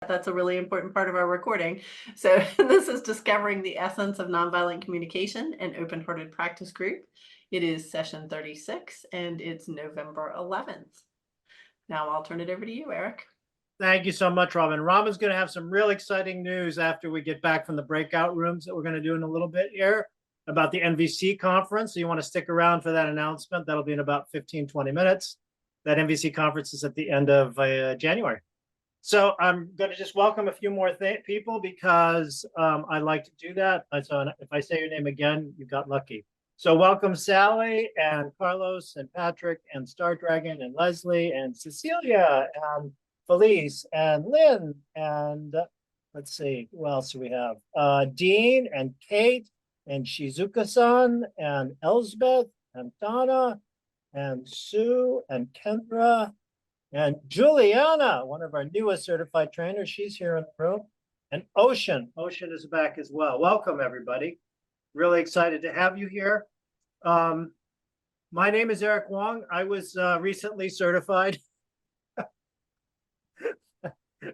That's a really important part of our recording. So this is Discovering the Essence of Nonviolent Communication, an open-hearted practice group. It is session 36 and it's November 11th. Now I'll turn it over to you, Eric. Thank you so much, Robin. Robin's going to have some real exciting news after we get back from the breakout rooms that we're going to do in a little bit here about the NVC conference. So you want to stick around for that announcement. That'll be in about 15, 20 minutes. That NVC conference is at the end of January. So I'm going to just welcome a few more people because I like to do that. So if I say your name again, you got lucky. So welcome Sally and Carlos and Patrick and Star Dragon and Leslie and Cecilia and Felice and Lynn and let's see, who else do we have? Dean and Kate and Shizuka-san and Elsbeth and Donna and Sue and Kendra and Juliana, one of our newest certified trainers. She's here in the room. And Ocean is back as well. Welcome, everybody. Really excited to have you here. My name is Eric Wong. I was recently certified.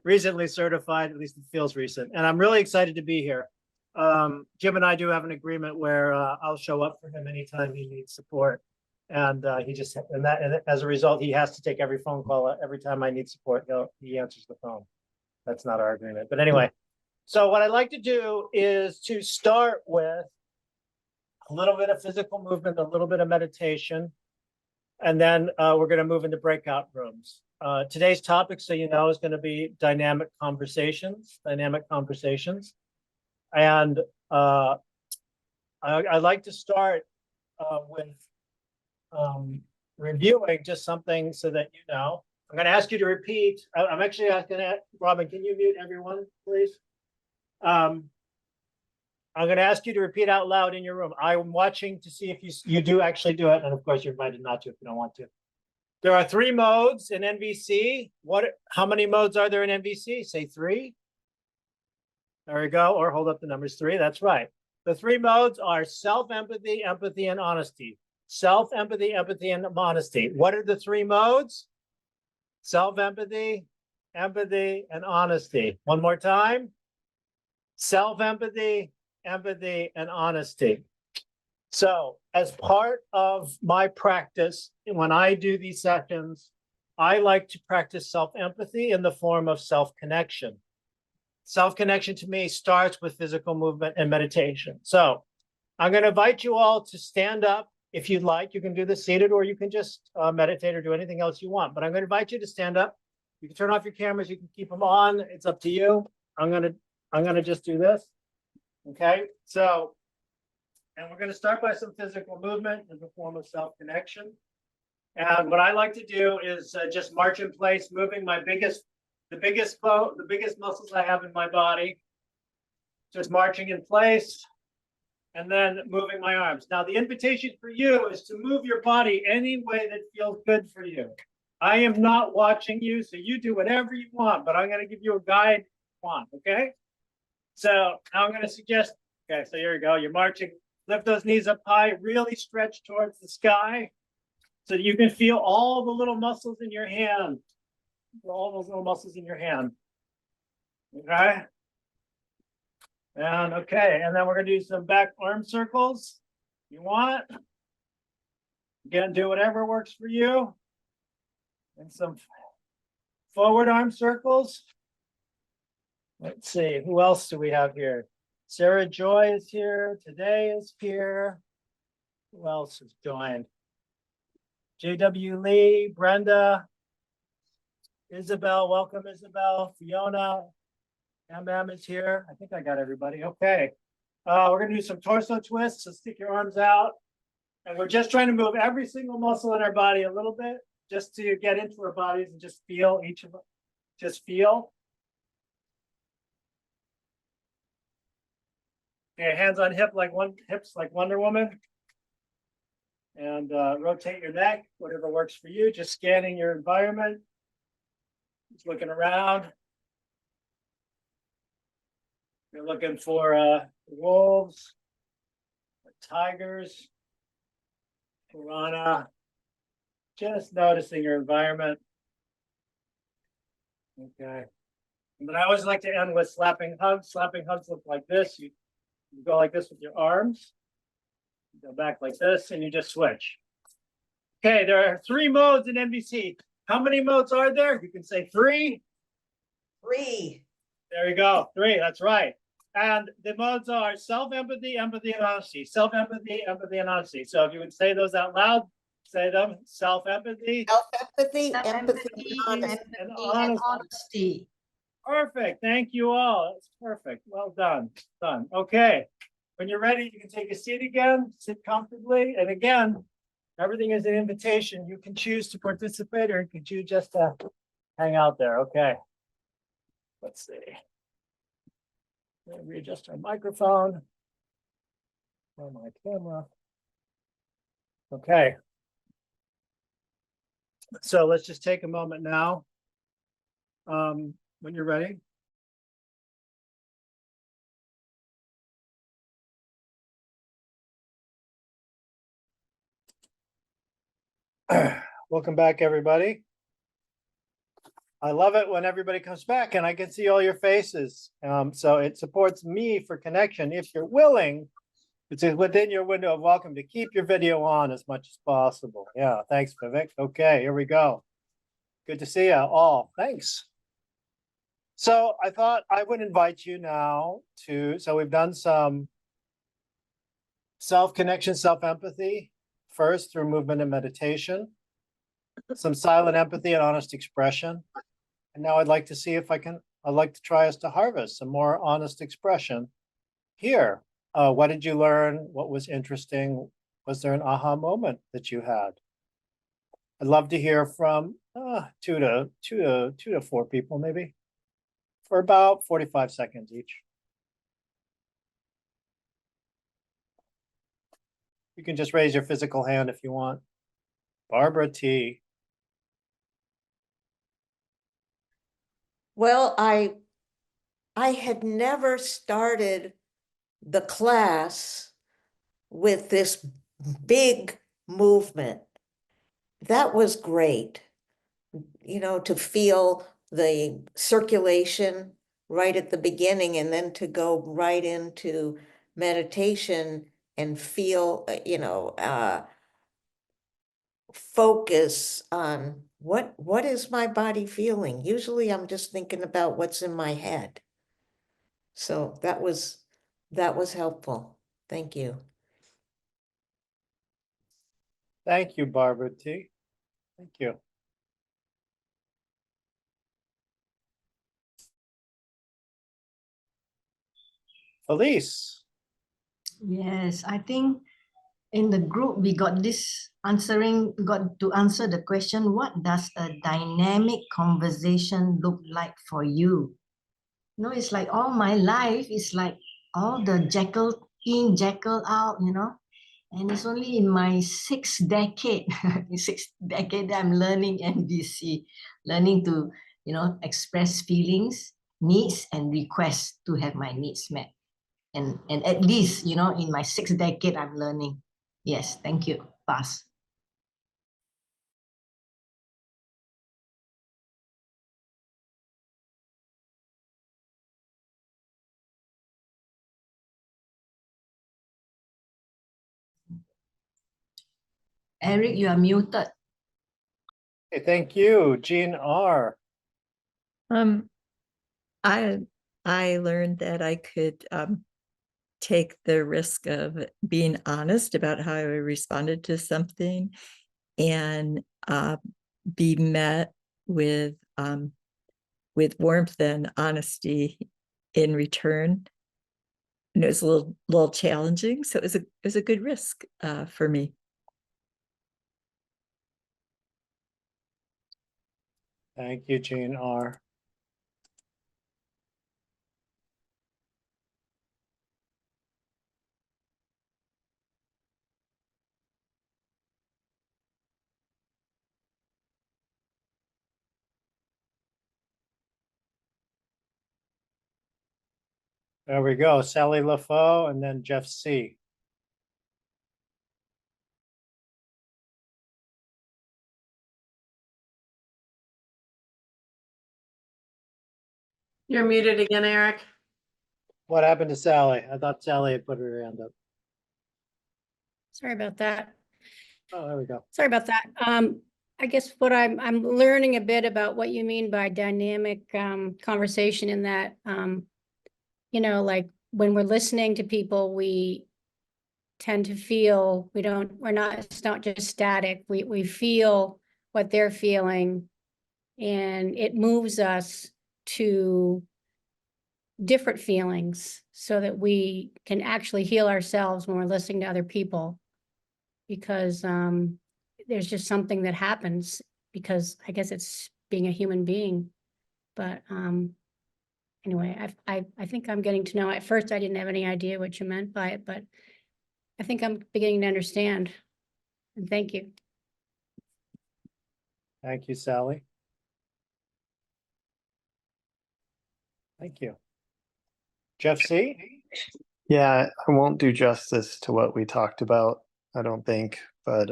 Recently certified, at least it feels recent. And I'm really excited to be here. Jim and I do have an agreement where I'll show up for him anytime he needs support. And as a result, he has to take every phone call. Every time I need support, he answers the phone. That's not our agreement. But anyway, so what I'd like to do is to start with a little bit of physical movement, a little bit of meditation, and then we're going to move into breakout rooms. Today's topic, so you know, is going to be dynamic conversations. And I'd like to start with reviewing just something so that you know. I'm going to ask you to repeat. I'm actually asking Robin, can you mute everyone, please? I'm going to ask you to repeat out loud in your room. I'm watching to see if you do actually do it. And of course, you're invited not to if you don't want to. There are 3 modes in NVC. How many modes are there in NVC? Say 3. There we go. Or hold up the numbers 3. That's right. The 3 modes are self-empathy, empathy, and honesty. Self-empathy, empathy, and honesty. What are the 3 modes? Self-empathy, empathy, and honesty. One more time. Self-empathy, empathy, and honesty. So as part of my practice, when I do these sessions, I like to practice self-empathy in the form of self-connection. Self-connection to me starts with physical movement and meditation. So I'm going to invite you all to stand up. If you'd like, you can do this seated or you can just meditate or do anything else you want. But I'm going to invite you to stand up. You can turn off your cameras. You can keep them on. It's up to you. I'm going to just do this. Okay. So, and we're going to start by some physical movement in the form of self-connection. And what I like to do is just march in place, moving the biggest muscles I have in my body. Just marching in place. And then moving my arms. Now, the invitation for you is to move your body any way that feels good for you. I am not watching you, so you do whatever you want, but I'm going to give you a guide if you want, okay? So I'm going to suggest, okay, so here you go. You're marching. Lift those knees up high, really stretch towards the sky so that you can feel all the little muscles in your hand. All those little muscles in your hand, okay? And okay, and then we're going to do some back arm circles. You want? Again, do whatever works for you. And some forward arm circles. Let's see, who else do we have here? Sarah Joy is here. Today is here. Who else has joined? JW Lee, Brenda, Isabel. Welcome, Isabel. Fiona. MM is here. I think I got everybody. Okay. We're going to do some torso twists. So stick your arms out. And we're just trying to move every single muscle in our body a little bit, just to get into our bodies and just feel each of them. Just feel. Okay, hands on hips like Wonder Woman. And rotate your neck, whatever works for you. Just scanning your environment. Just looking around. You're looking for wolves, tigers, piranha. Just noticing your environment. Okay. But I always like to end with slapping hugs. Slapping hugs look like this. You go like this with your arms. Go back like this, and you just switch. Okay, there are 3 modes in NVC. How many modes are there? You can say 3. 3. There you go. 3, that's right. And the modes are self-empathy, empathy, and honesty. Self-empathy, empathy, and honesty. So if you would say those out loud, say them. Self-empathy. Self-empathy, empathy, Empathy, honesty. And and honesty. Perfect. Thank you all. That's perfect. Well done. Done. Okay. When you're ready, you can take a seat again, sit comfortably. And again, everything is an invitation. You can choose to participate or you can choose just to hang out there. Okay. Let's see. Let me readjust our microphone. On my camera. Okay. So let's just take a moment now. When you're ready. Welcome back, everybody. I love it when everybody comes back and I can see all your faces. So it supports me for connection. If you're willing, it's within your window of welcome to keep your video on as much as possible. Yeah, thanks, Vivek. Okay, here we go. Good to see you all. Thanks. So I thought I would invite you now so we've done some self-connection, self-empathy first through movement and meditation, some silent empathy and honest expression. And now I'd like to see if I'd like to try us to harvest some more honest expression here. What did you learn? What was interesting? Was there an aha moment that you had? I'd love to hear from 2 to 4 people, maybe, for about 45 seconds each. You can just raise your physical hand if you want. Barbara T. Well, I had never started the class with this big movement. That was great, to feel the circulation right at the beginning and then to go right into meditation and feel, focus on what is my body feeling. Usually I'm just thinking about what's in my head. So that was helpful. Thank you. Thank you, Barbara T. Thank you. Elise. Yes, I think in the group we got to answer the question, what does a dynamic conversation look like for you? It's like all my life is like all the jackal in, jackal out, and it's only in my 6th decade, that I'm learning NVC, learning to, express feelings, needs, and requests to have my needs met. And at least, in my 6th decade, I'm learning. Yes, thank you. Pass. Eric, you are muted. Okay, thank you, Jean R. I learned that I could take the risk of being honest about how I responded to something and be met with warmth and honesty in return. And it was a little challenging, so it was a good risk for me. Thank you, Jean R. There we go, Sally LaFaux and then Jeff C. You're muted again, Eric. What happened to Sally? I thought Sally had put her hand up. Sorry about that. Oh, there we go. Sorry about that. I guess what I'm learning a bit about what you mean by dynamic conversation in that, you know, like when we're listening to people, we tend to feel, it's not just static. We feel what they're feeling, and it moves us to different feelings so that we can actually heal ourselves when we're listening to other people. Because there's just something that happens, because I guess it's being a human being. But anyway, I think I'm getting to know. At first, I didn't have any idea what you meant by it, but I think I'm beginning to understand. And thank you. Thank you, Sally. Thank you. Jeff C? Yeah, I won't do justice to what we talked about, I don't think, but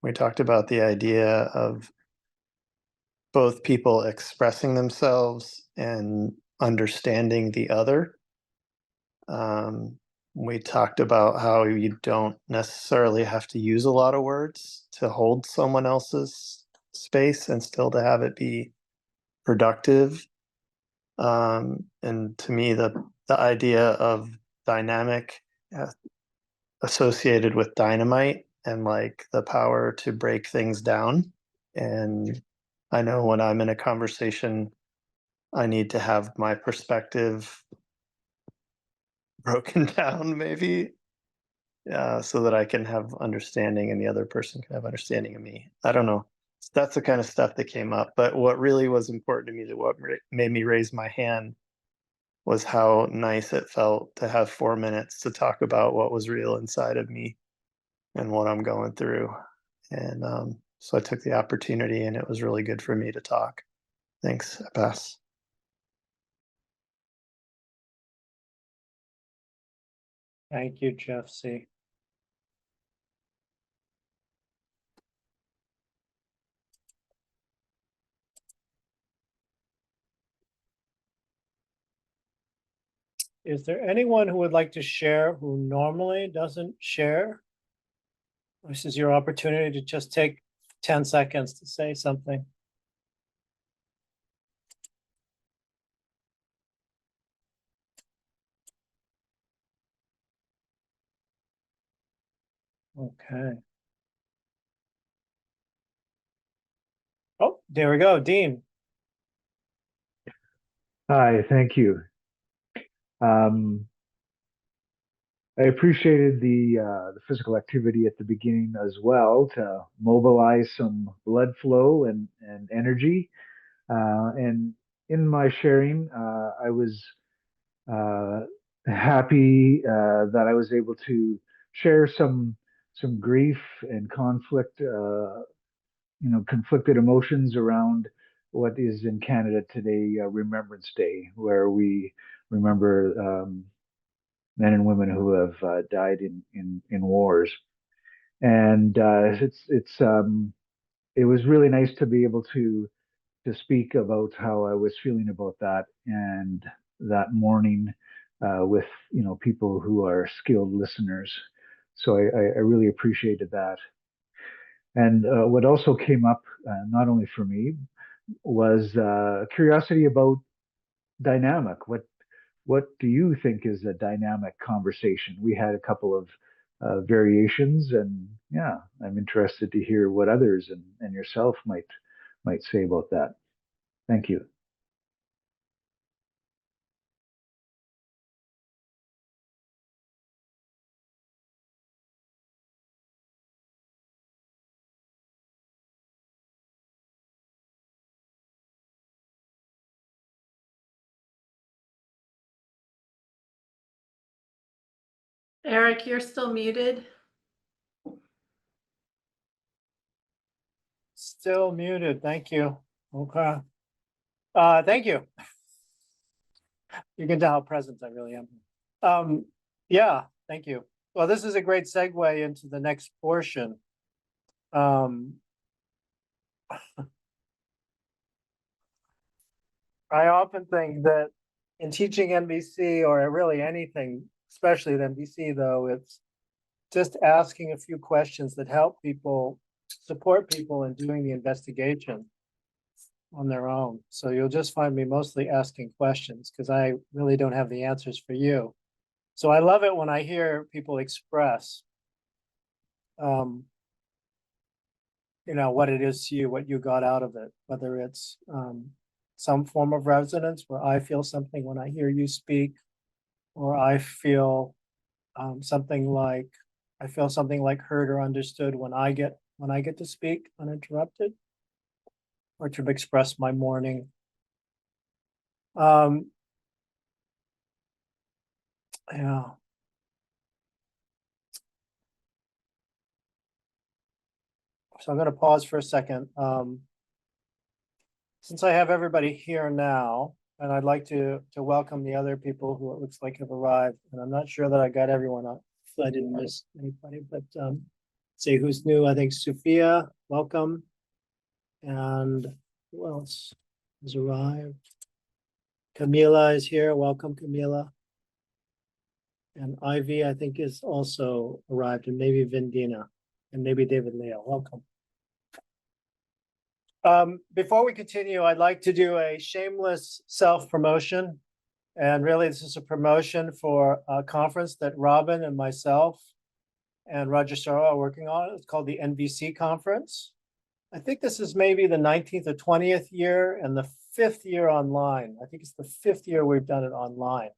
we talked about the idea of both people expressing themselves and understanding the other. We talked about how you don't necessarily have to use a lot of words to hold someone else's space and still to have it be productive. And to me, the idea of dynamic associated with dynamite and like the power to break things down. And I know when I'm in a conversation, I need to have my perspective broken down, maybe, so that I can have understanding and the other person can have understanding of me. I don't know. That's the kind of stuff that came up. But what really was important to me, that what made me raise my hand, was how nice it felt to have 4 minutes to talk about what was real inside of me and what I'm going through. And so I took the opportunity, and it was really good for me to talk. Thanks. I pass. Thank you, Jeff C. Is there anyone who would like to share who normally doesn't share? This is your opportunity to just take 10 seconds to say something. Okay. Oh, there we go, Dean. Hi, thank you. I appreciated the physical activity at the beginning as well, to mobilize some blood flow and energy. And in my sharing, I was happy that I was able to share some grief and conflict, conflicted emotions around what is in Canada today, Remembrance Day, where we remember men and women who have died in wars. And it was really nice to be able to speak about how I was feeling about that, and that morning with people who are skilled listeners. So I really appreciated that. And what also came up, not only for me, was curiosity about dynamic. What do you think is a dynamic conversation? We had a couple of variations, and yeah, I'm interested to hear what others and yourself might say about that. Thank you. Eric, you're still muted. Still muted. Thank you. Okay. Thank you. You can tell how present I really am. Yeah, thank you. Well, this is a great segue into the next portion. I often think that in teaching NVC or really anything, especially at NVC though, it's just asking a few questions that help people, support people in doing the investigation on their own. So you'll just find me mostly asking questions because I really don't have the answers for you. So I love it when I hear people express, you know, what it is to you, what you got out of it, whether it's some form of resonance where I feel something when I hear you speak, or I feel something like heard or understood when I get to speak uninterrupted, or to express my morning. Yeah. So I'm going to pause for a second. Since I have everybody here now, and I'd like to welcome the other people who it looks like have arrived, and I'm not sure that I got everyone up, so I didn't miss anybody, but see who's new. I think Sophia, welcome. And who else has arrived? Camila is here. Welcome, Camila. And Ivy, I think, is also arrived, and maybe Vindina, and maybe David Leo. Welcome. Before we continue, I'd like to do a shameless self-promotion. And really, this is a promotion for a conference that Robin and myself and Roger Sorrow are working on. It's called the NVC Conference. I think this is maybe the 19th or 20th year and the 5th year online. I think it's the 5th year we've done it online.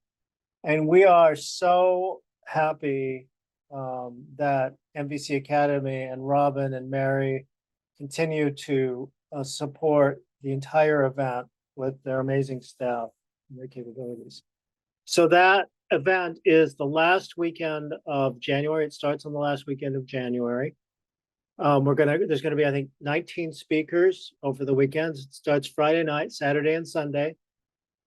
And we are so happy that NVC Academy and Robin and Mary continue to support the entire event with their amazing staff and their capabilities. So that event is the last weekend of January. It starts on the last weekend of January. There's gonna be, I think, 19 speakers over the weekends. It starts Friday night, Saturday, and Sunday.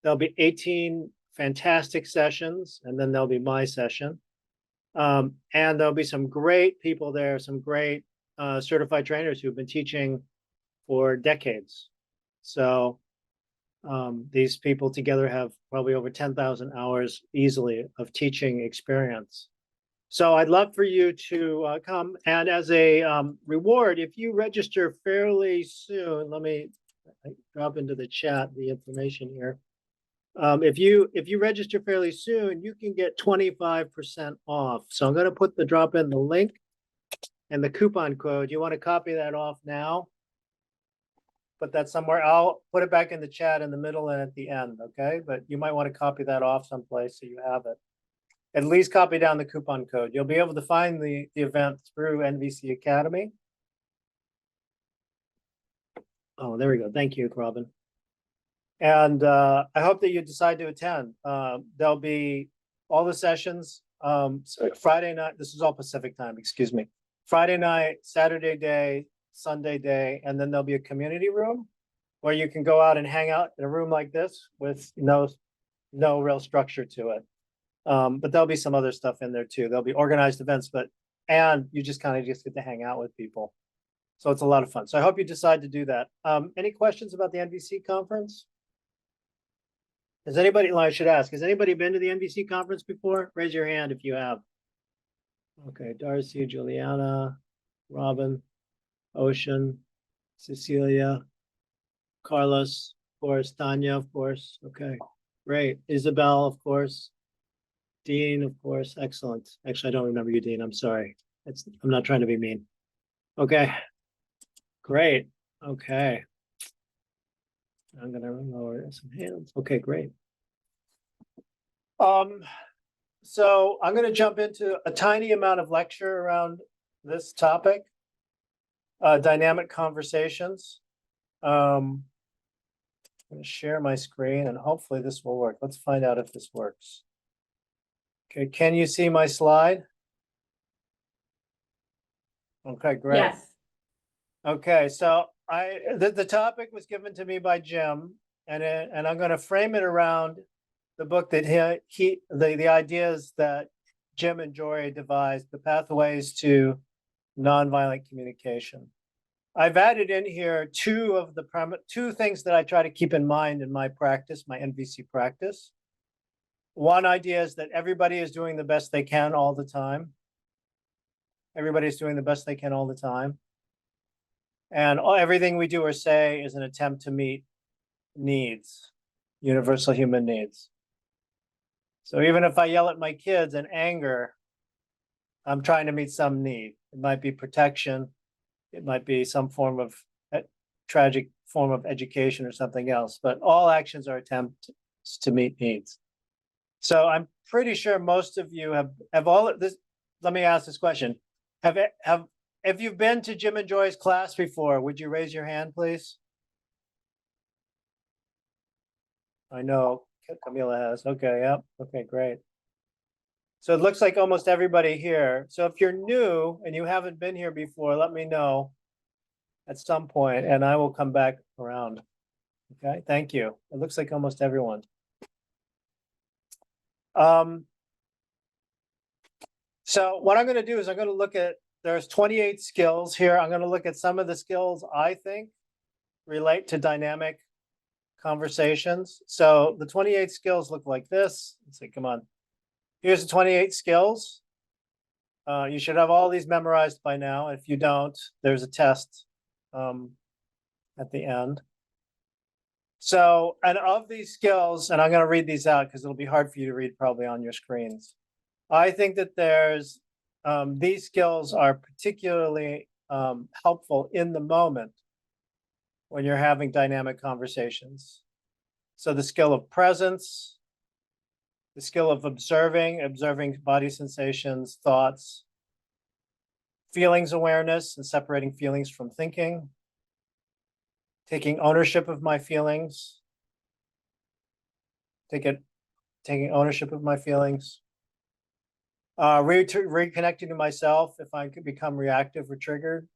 There'll be 18 fantastic sessions, and then there'll be my session. And there'll be some great people there, some great certified trainers who've been teaching for decades. So these people together have probably over 10,000 hours easily of teaching experience. So I'd love for you to come, and as a reward, if you register fairly soon, let me drop into the chat the information here. If you register fairly soon, you can get 25% off. So I'm going to drop in the link and the coupon code. You want to copy that off now? Put that somewhere. I'll put it back in the chat in the middle and at the end, okay? But you might want to copy that off someplace so you have it. At least copy down the coupon code. You'll be able to find the event through NVC Academy. Oh, there we go. Thank you, Robin. And I hope that you decide to attend. There'll be all the sessions. So Friday night, this is all Pacific time, excuse me. Friday night, Saturday day, Sunday day, and then there'll be a community room where you can go out and hang out in a room like this with no real structure to it. But there'll be some other stuff in there too. There'll be organized events, and you just kind of get to hang out with people. So it's a lot of fun. So I hope you decide to do that. Any questions about the NVC conference? Has anybody, I should ask, has anybody been to the NVC conference before? Raise your hand if you have. Okay, Darcy, Juliana, Robin, Ocean, Cecilia, Carlos, of course, Tanya, of course. Okay, great. Isabel, of course. Dean, of course. Excellent. Actually, I don't remember you, Dean. I'm sorry. I'm not trying to be mean. Okay, great. Okay. I'm gonna lower some hands. Okay, great. So I'm gonna jump into a tiny amount of lecture around this topic, dynamic conversations. I'm gonna share my screen and hopefully this will work. Let's find out if this works. Okay, can you see my slide? Okay, great. Yes. Okay, so the topic was given to me by Jim, and I'm going to frame it around the book that the ideas that Jim and Jori devised, the pathways to nonviolent communication. I've added in here two things that I try to keep in mind in my practice, my NVC practice. One idea is that everybody is doing the best they can all the time. Everybody's doing the best they can all the time. And everything we do or say is an attempt to meet needs, universal human needs. So even if I yell at my kids in anger, I'm trying to meet some need. It might be protection. It might be some form of tragic form of education or something else, but all actions are attempts to meet needs. So I'm pretty sure most of you have all of this. Let me ask this question. If you've been to Jim and Jori's class before, would you raise your hand, please? I know Camila has. Okay, yep. Okay, great. So it looks like almost everybody here. So if you're new and you haven't been here before, let me know at some point and I will come back around. Okay, thank you. It looks like almost everyone. So what I'm going to do is I'm going to look at, there's 28 skills here. I'm going to look at some of the skills I think relate to dynamic conversations. So the 28 skills look like this. Let's see, come on. Here's the 28 skills. You should have all these memorized by now. If you don't, there's a test at the end. So, and of these skills, and I'm going to read these out because it'll be hard for you to read probably on your screens. I think that there's, these skills are particularly helpful in the moment when you're having dynamic conversations. So the skill of presence, the skill of observing body sensations, thoughts, feelings awareness and separating feelings from thinking, taking ownership of my feelings, taking ownership of my feelings, reconnecting to myself if I could become reactive or triggered,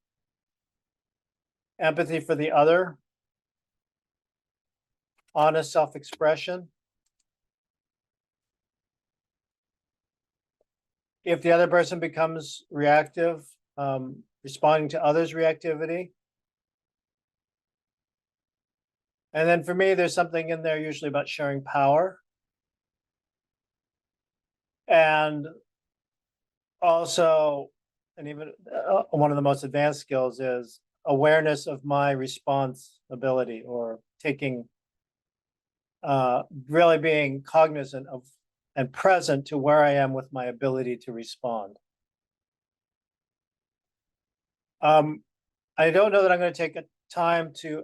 empathy for the other, honest self-expression. If the other person becomes reactive, responding to others' reactivity. And then for me, there's something in there usually about sharing power. And also, and even one of the most advanced skills is awareness of my responsibility, or taking, really being cognizant of and present to where I am with my ability to respond. I don't know that I'm going to take a time to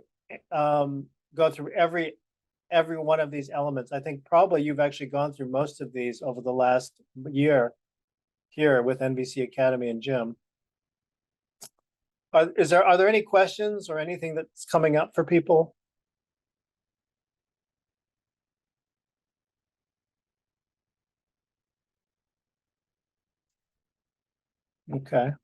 go through every one of these elements. I think probably you've actually gone through most of these over the last year here with NVC Academy and Jim. Are there any questions or anything that's coming up for people? Okay. I'm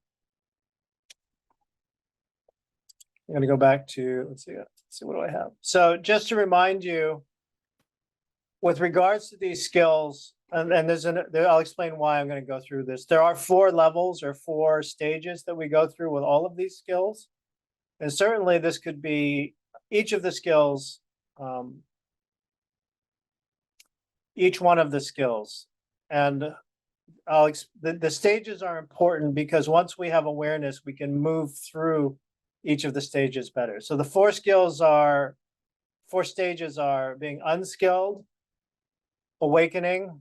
going to go back to, let's see, what do I have? So just to remind you, with regards to these skills, and I'll explain why I'm going to go through this. There are 4 levels or 4 stages that we go through with all of these skills. And certainly this could be each of the skills, each one of the skills. And the stages are important because once we have awareness, we can move through each of the stages better. So the 4 stages are being unskilled, awakening,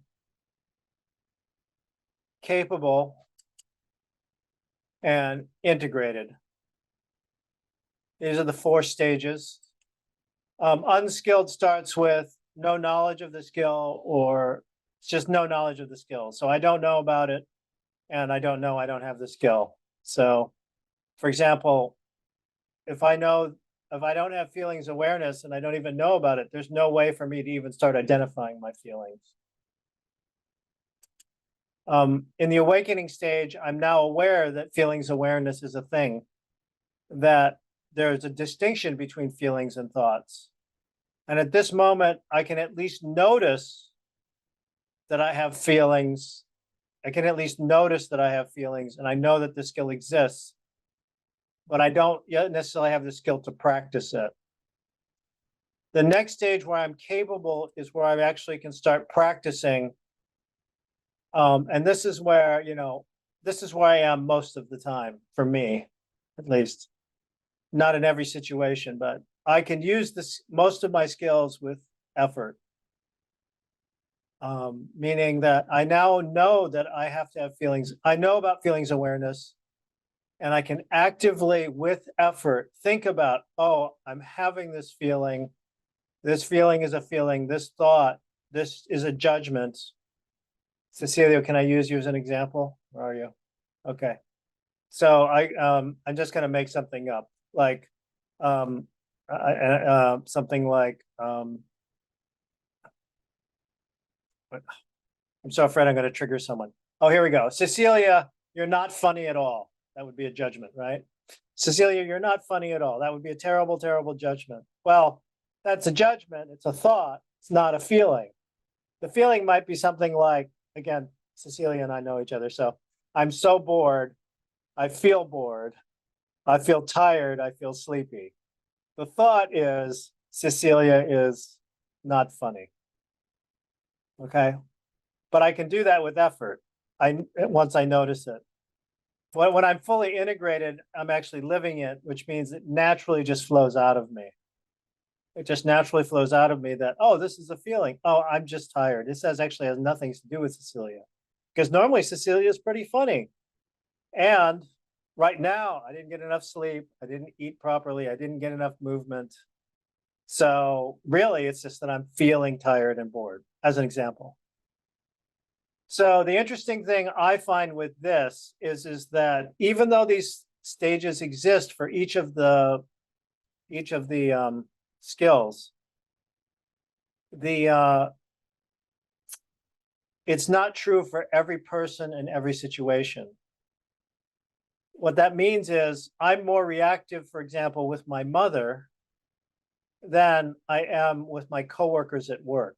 capable, and integrated. These are the 4 stages. Unskilled starts with no knowledge of the skill, or it's just no knowledge of the skill. So I don't know about it, and I don't know I don't have the skill. So, for example, if I don't have feelings awareness and I don't even know about it, there's no way for me to even start identifying my feelings. In the awakening stage, I'm now aware that feelings awareness is a thing, that there's a distinction between feelings and thoughts. And at this moment, I can at least notice that I have feelings. I can at least notice that I have feelings, and I know that the skill exists. but I don't yet necessarily have the skill to practice it. The next stage where I'm capable is where I actually can start practicing. And this is where, this is where I am most of the time, for me, at least. Not in every situation, but I can use most of my skills with effort. Meaning that I now know that I have to have feelings. I know about feelings awareness, and I can actively, with effort, think about, oh, I'm having this feeling. This feeling is a feeling. This thought, this is a judgment. Cecilia, can I use you as an example? Where are you? Okay. So I'm just gonna make something up, like something like I'm so afraid I'm gonna trigger someone. Oh, here we go. Cecilia, you're not funny at all. That would be a judgment, right? Cecilia, you're not funny at all. That would be a terrible, terrible judgment. Well, that's a judgment. It's a thought. It's not a feeling. The feeling might be something like, again, Cecilia and I know each other. So I'm so bored. I feel bored. I feel tired. I feel sleepy. The thought is Cecilia is not funny. Okay. But I can do that with effort. Once I notice it. When I'm fully integrated, I'm actually living it, which means it naturally just flows out of me. It just naturally flows out of me that, oh, this is a feeling. Oh, I'm just tired. This actually has nothing to do with Cecilia. Because normally Cecilia is pretty funny. And right now, I didn't get enough sleep. I didn't eat properly. I didn't get enough movement. So really, it's just that I'm feeling tired and bored, as an example. So the interesting thing I find with this is that even though these stages exist for each of the skills, it's not true for every person in every situation. What that means is I'm more reactive, for example, with my mother than I am with my coworkers at work.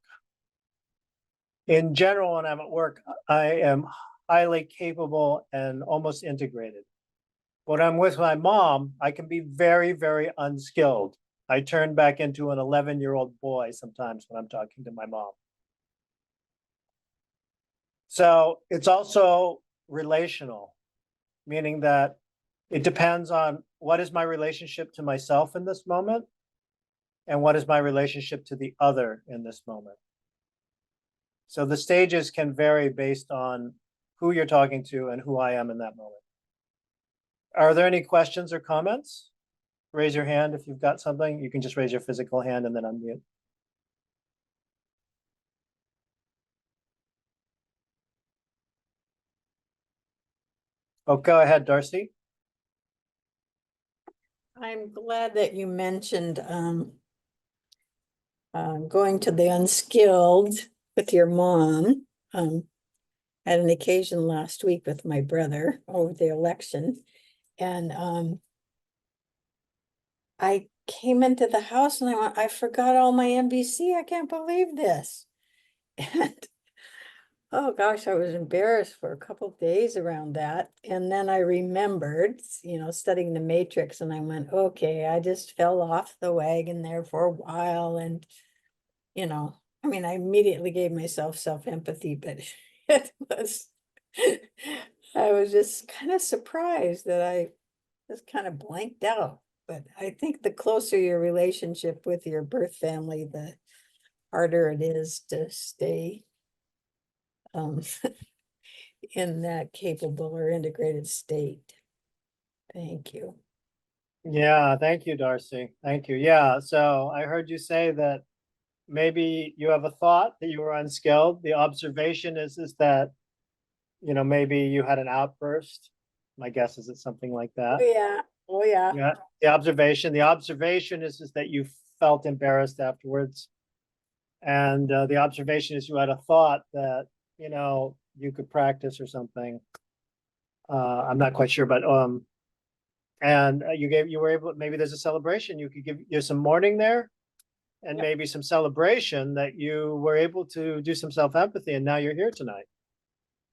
In general, when I'm at work, I am highly capable and almost integrated. When I'm with my mom, I can be very, very unskilled. I turn back into an 11-year-old boy sometimes when I'm talking to my mom. So it's also relational, meaning that it depends on what is my relationship to myself in this moment and what is my relationship to the other in this moment. So the stages can vary based on who you're talking to and who I am in that moment. Are there any questions or comments? Raise your hand if you've got something. You can just raise your physical hand and then unmute. Oh, go ahead, Darcy. I'm glad that you mentioned going to the unskilled with your mom. Had an occasion last week with my brother over the election, and I came into the house and I forgot all my NVC. I can't believe this. And oh gosh, I was embarrassed for a couple of days around that. And then I remembered, studying the matrix, and I went, okay, I just fell off the wagon there for a while. And, I immediately gave myself self-empathy, but it was, I was just kind of surprised that I just kind of blanked out. But I think the closer your relationship with your birth family, the harder it is to stay in that capable or integrated state. Thank you. Yeah, thank you, Darcy. Thank you. Yeah, so I heard you say that maybe you have a thought that you were unskilled. The observation is that, maybe you had an outburst. My guess is it's something like that. Oh, yeah. Oh, yeah. Yeah, the observation is that you felt embarrassed afterwards. And the observation is you had a thought that, you could practice or something. I'm not quite sure, but and you were able, maybe there's a celebration, you could give some mourning there and Yep. maybe some celebration that you were able to do some self-empathy and now you're here tonight.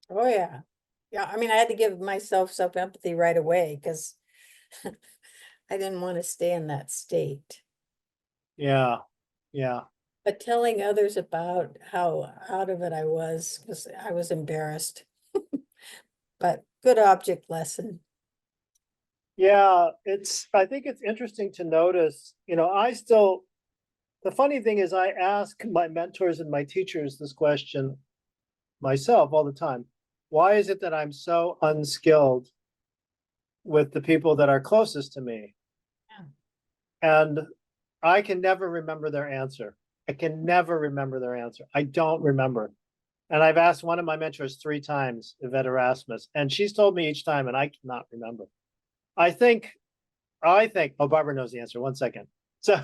Oh, yeah. Yeah, I had to give myself self-empathy right away because I didn't want to stay in that state. Yeah, yeah. But telling others about how out of it I was embarrassed. But good object lesson. Yeah, I think it's interesting to notice, the funny thing is I ask my mentors and my teachers this question myself all the time. Why is it that I'm so unskilled with the people that are closest to me? And I can never remember their answer. I can never remember their answer. I don't remember. And I've asked one of my mentors 3 times, Yvette Erasmus, and she's told me each time, and I cannot remember. I think, oh, Barbara knows the answer. 1 second. So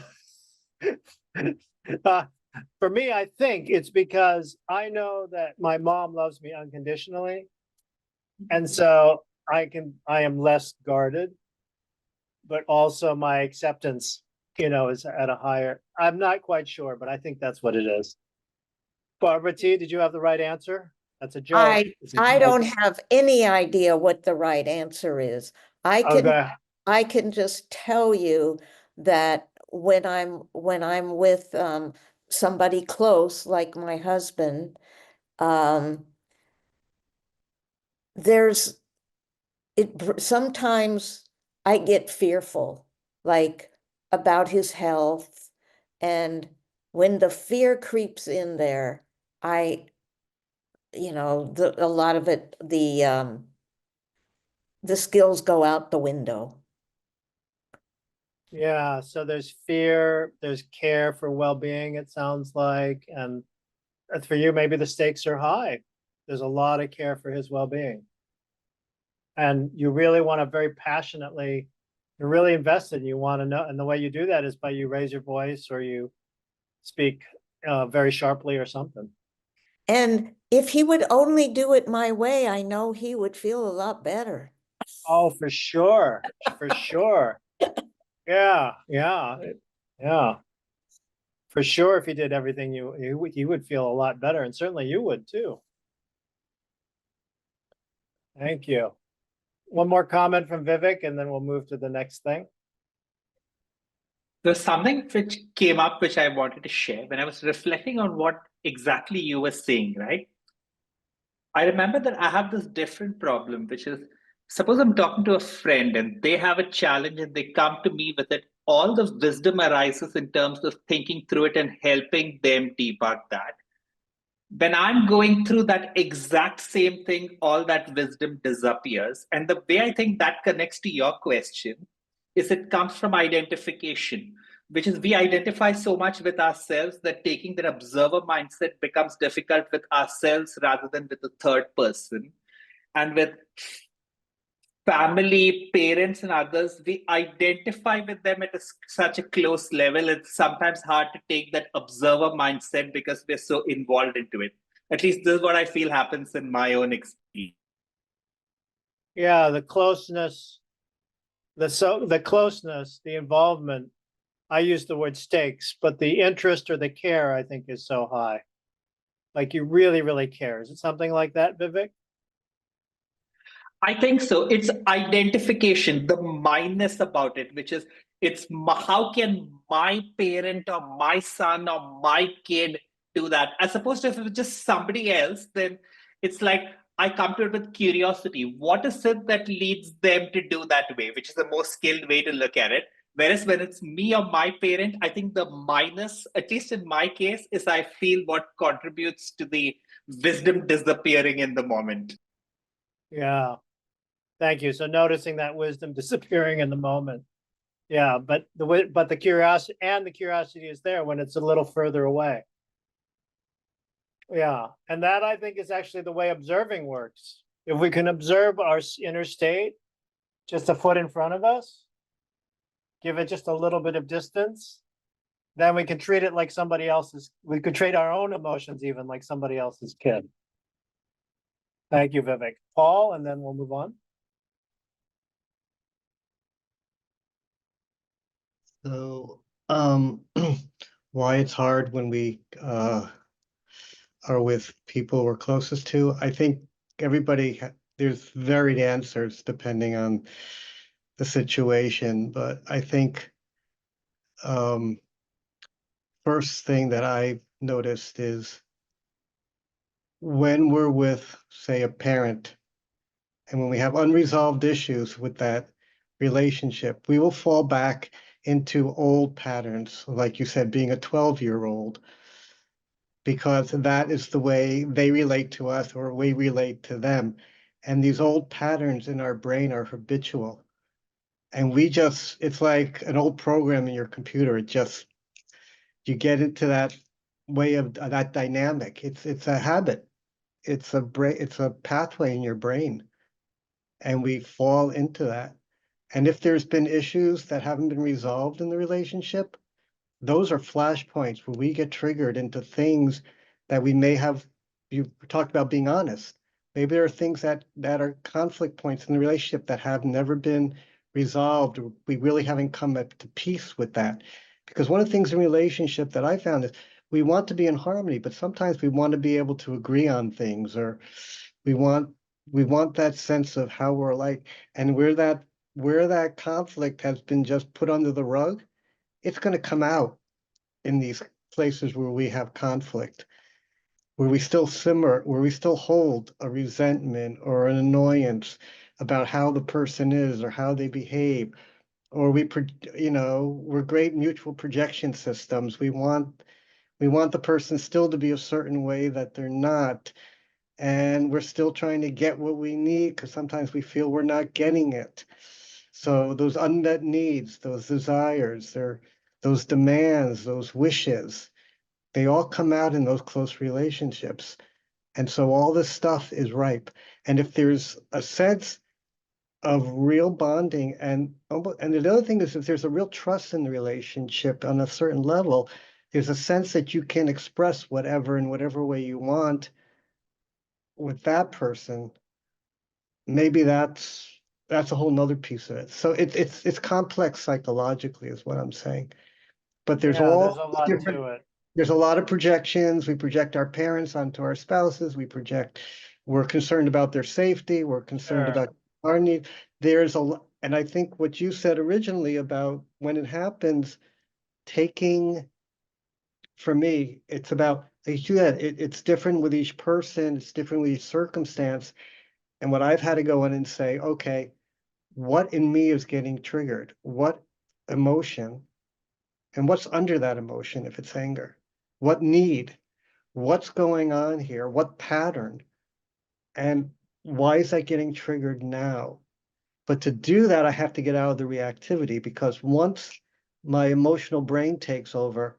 for me, I think it's because I know that my mom loves me unconditionally. And so I am less guarded, but also my acceptance, is at a higher, I'm not quite sure, but I think that's what it is. Barbara T, did you have the right answer? That's a joke. I don't have any idea what the right answer is. I can just tell you that when I'm with somebody close, like my husband, sometimes I get fearful, like about his health. And when the fear creeps in there, a lot of it, the skills go out the window. Yeah, so there's fear, there's care for well-being, it sounds like, and for you, maybe the stakes are high. There's a lot of care for his well-being. And you really want to you're really invested, you want to know, and the way you do that is by you raise your voice or you speak very sharply or something. And if he would only do it my way, I know he would feel a lot better. Oh, for sure, for sure. Yeah. For sure, if he did everything he would feel a lot better, and certainly you would too. Thank you. One more comment from Vivek, and then we'll move to the next thing. There's something which came up which I wanted to share when I was reflecting on what exactly you were saying, right? I remember that I have this different problem, which is suppose I'm talking to a friend and they have a challenge and they come to me with it. All the wisdom arises in terms of thinking through it and helping them debug that. When I'm going through that exact same thing, all that wisdom disappears. And the way I think that connects to your question is it comes from identification, which is we identify so much with ourselves that taking that observer mindset becomes difficult with ourselves rather than with the third person. And with family, parents, and others, we identify with them at such a close level. It's sometimes hard to take that observer mindset because we're so involved into it. At least this is what I feel happens in my own experience. Yeah, the closeness, the involvement. I use the word stakes, but the interest or the care, I think, is so high. Like you really, really care. Is it something like that, Vivek? I think so. It's identification, the mindness about it, which is how can my parent or my son or my kid do that? As opposed to if it was just somebody else, then it's like I come to it with curiosity. What is it that leads them to do that way, which is the most skilled way to look at it? Whereas when it's me or my parent, I think the minus, at least in my case, is I feel what contributes to the wisdom disappearing in the moment. Yeah. Thank you. So noticing that wisdom disappearing in the moment. Yeah, but the curiosity is there when it's a little further away. Yeah, and that I think is actually the way observing works. If we can observe our inner state just a foot in front of us, give it just a little bit of distance, then we can treat it like we could treat our own emotions even like somebody else's kid. Thank you, Vivek. Paul, and then we'll move on. So, why it's hard when we are with people we're closest to. I think there's varied answers depending on the situation. But I think first thing that I noticed is when we're with, say, a parent, and when we have unresolved issues with that relationship, we will fall back into old patterns, like you said, being a 12-year-old, because that is the way they relate to us or we relate to them. And these old patterns in our brain are habitual. And it's like an old program in your computer. You get into that way of that dynamic. It's a habit. It's a pathway in your brain. And we fall into that. And if there's been issues that haven't been resolved in the relationship, those are flashpoints where we get triggered into things that we may have. You talked about being honest. Maybe there are things that are conflict points in the relationship that have never been resolved. Or we really haven't come up to peace with that. Because one of the things in relationship that I found is we want to be in harmony, but sometimes we want to be able to agree on things, or we want that sense of how we're alike. And where that conflict has been just put under the rug, it's going to come out in these places where we have conflict, where we still simmer, where we still hold a resentment or an annoyance about how the person is or how they behave, or we're great mutual projection systems. We want the person still to be a certain way that they're not. And we're still trying to get what we need because sometimes we feel we're not getting it. So those unmet needs, those desires, those demands, those wishes, they all come out in those close relationships. And so all this stuff is ripe. And if there's a sense of real bonding, and the other thing is, if there's a real trust in the relationship on a certain level, there's a sense that you can express whatever in whatever way you want with that person. Maybe that's a whole nother piece of it. So it's complex psychologically is what I'm saying. But there's Yeah, all there's a lot different, to it. there's a lot of projections. We project our parents onto our spouses. We're concerned about their safety. We're concerned Sure. about our need. And I think what you said originally about when it happens, for me, it's about, like you said, it's different with each person. It's different with each circumstance. And what I've had to go in and say, okay, what in me is getting triggered? What emotion? And what's under that emotion if it's anger? What need? What's going on here? What pattern? And why is that getting triggered now? But to do that, I have to get out of the reactivity, because once my emotional brain takes over,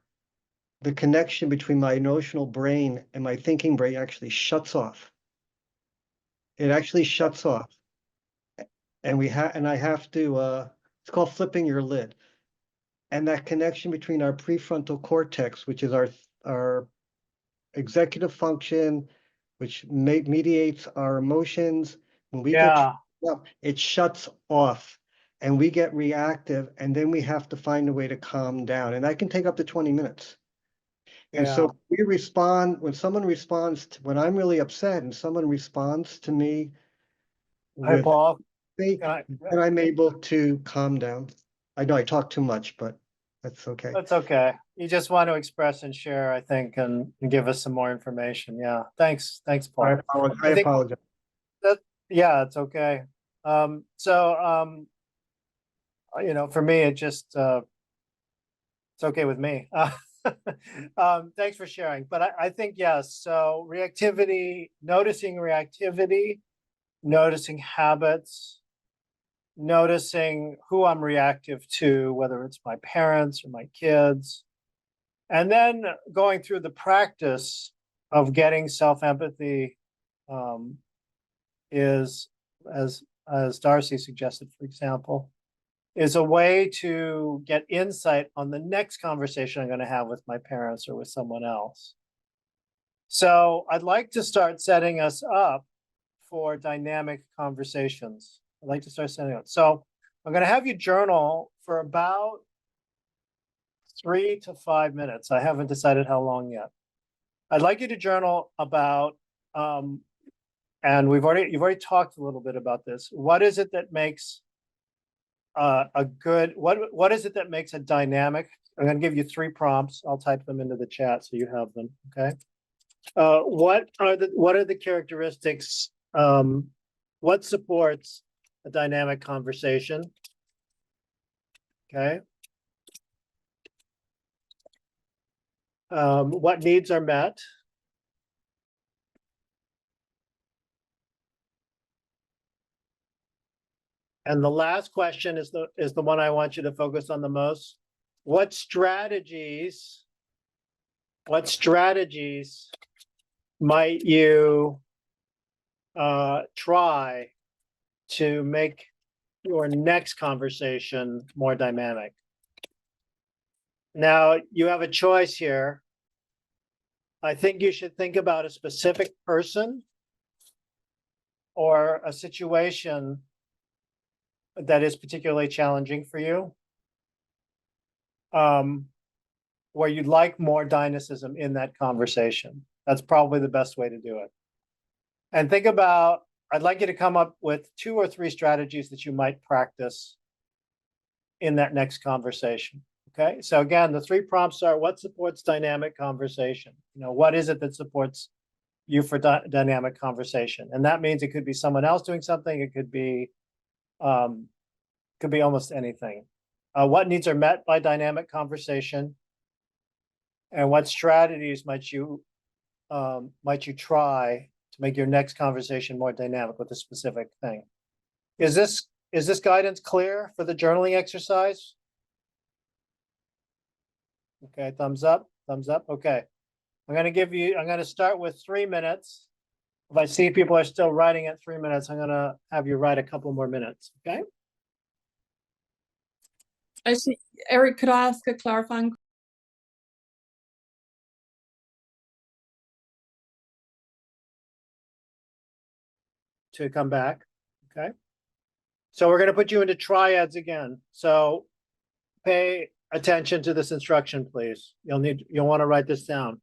the connection between my emotional brain and my thinking brain actually shuts off. It actually shuts off. And I have to, it's called flipping your lid. And that connection between our prefrontal cortex, which is our executive function, which mediates our emotions, when we get Yeah. up, it shuts off and we get reactive, and then we have to find a way to calm down. And that can take up to 20 minutes. And so when I'm really upset and someone responds to me Hi, with Paul. me, Can I- and I'm able to calm down. I know I talk too much, but that's okay. That's okay. You just want to express and share, I think, and give us some more information. Yeah. Thanks, I Paul. apologize. Yeah, it's okay. For me, it's okay with me. Thanks for sharing. But I think, yes, so reactivity, noticing habits, noticing who I'm reactive to, whether it's my parents or my kids, and then going through the practice of getting self-empathy is, as Darcy suggested, for example, is a way to get insight on the next conversation I'm going to have with my parents or with someone else. So I'd like to start setting us up for dynamic conversations. I'd like to start setting up. So I'm going to have you journal for about 3 to 5 minutes. I haven't decided how long yet. I'd like you to journal about, and you've already talked a little bit about this. What is it that makes a good, what is it that makes a dynamic? I'm gonna give you 3 prompts. I'll type them into the chat so you have them, okay? What are the characteristics, what supports a dynamic conversation? Okay. What needs are met? And the last question is the one I want you to focus on the most. What strategies might you try to make your next conversation more dynamic? Now, you have a choice here. I think you should think about a specific person or a situation that is particularly challenging for you, where you'd like more dynamism in that conversation. That's probably the best way to do it. And think about, I'd like you to come up with 2 or 3 strategies that you might practice in that next conversation. Okay, so again, the 3 prompts are: what supports dynamic conversation? You know, what is it that supports you for dynamic conversation? And that means it could be someone else doing something. It could be almost anything. What needs are met by dynamic conversation? And what strategies might you try to make your next conversation more dynamic with a specific thing? Is this guidance clear for the journaling exercise? Okay, thumbs up, thumbs up. Okay. I'm going to start with 3 minutes. If I see people are still writing at 3 minutes, I'm going to have you write a couple more minutes. Okay. Actually, Eric, could I ask a clarifying? To come back. Okay. So we're going to put you into triads again. So pay attention to this instruction, please. You'll want to write this down.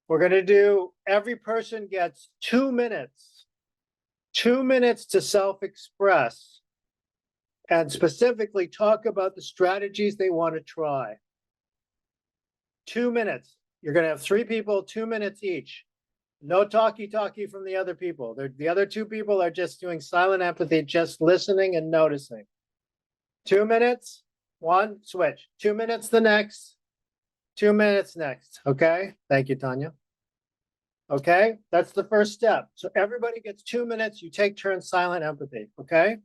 We're going to do, every person gets 2 minutes. 2 minutes to self-express and specifically talk about the strategies they want to try. 2 minutes. You're going to have 3 people, 2 minutes each. No talkie from the other people. The other 2 people are just doing silent empathy, just listening and noticing. 2 minutes, 1, switch. 2 minutes the next. 2 minutes next. Okay. Thank you, Tanya. Okay, that's the first step. So everybody gets 2 minutes. You take turns silent empathy. Okay.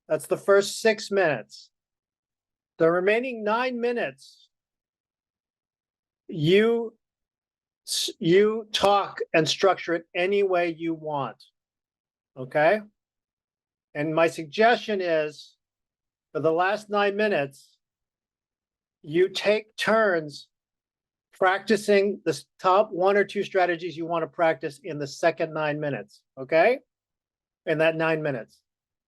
That's the first 6 minutes. The remaining 9 minutes, you talk and structure it any way you want. Okay. And my suggestion is, for the last 9 minutes, you take turns practicing the top 1 or 2 strategies you want to practice in the second 9 minutes. Okay. In that 9 minutes.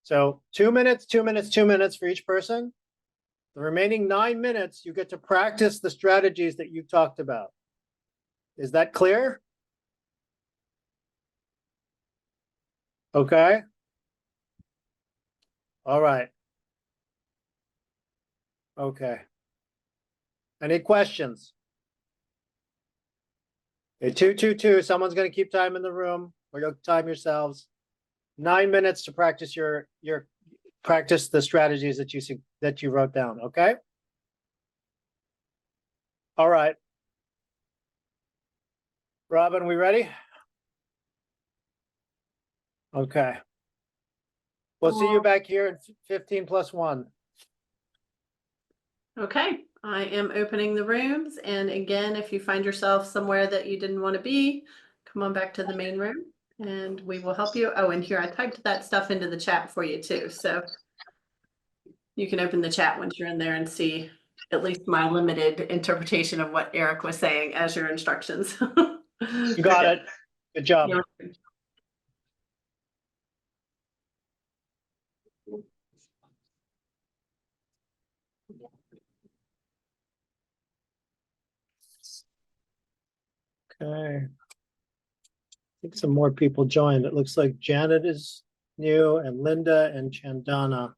So 2 minutes, 2 minutes, 2 minutes for each person. The remaining 9 minutes, you get to practice the strategies that you talked about. Is that clear? Okay. All right. Okay. Any questions? Okay, 2, 2, 2. Someone's going to keep time in the room, or you'll time yourselves. 9 minutes to practice practice the strategies that you wrote down. Okay. All right. Robin, we ready? Okay. We'll see you back here at 15 plus 1. Okay, I am opening the rooms. And again, if you find yourself somewhere that you didn't want to be, come on back to the main room and we will help you. Oh, and here, I typed that stuff into the chat for you too. So you can open the chat once you're in there and see at least my limited interpretation of what Eric was saying as your instructions. You got it. Good job. Yeah. Okay. I think some more people joined. It looks like Janet is new and Linda and Chandana.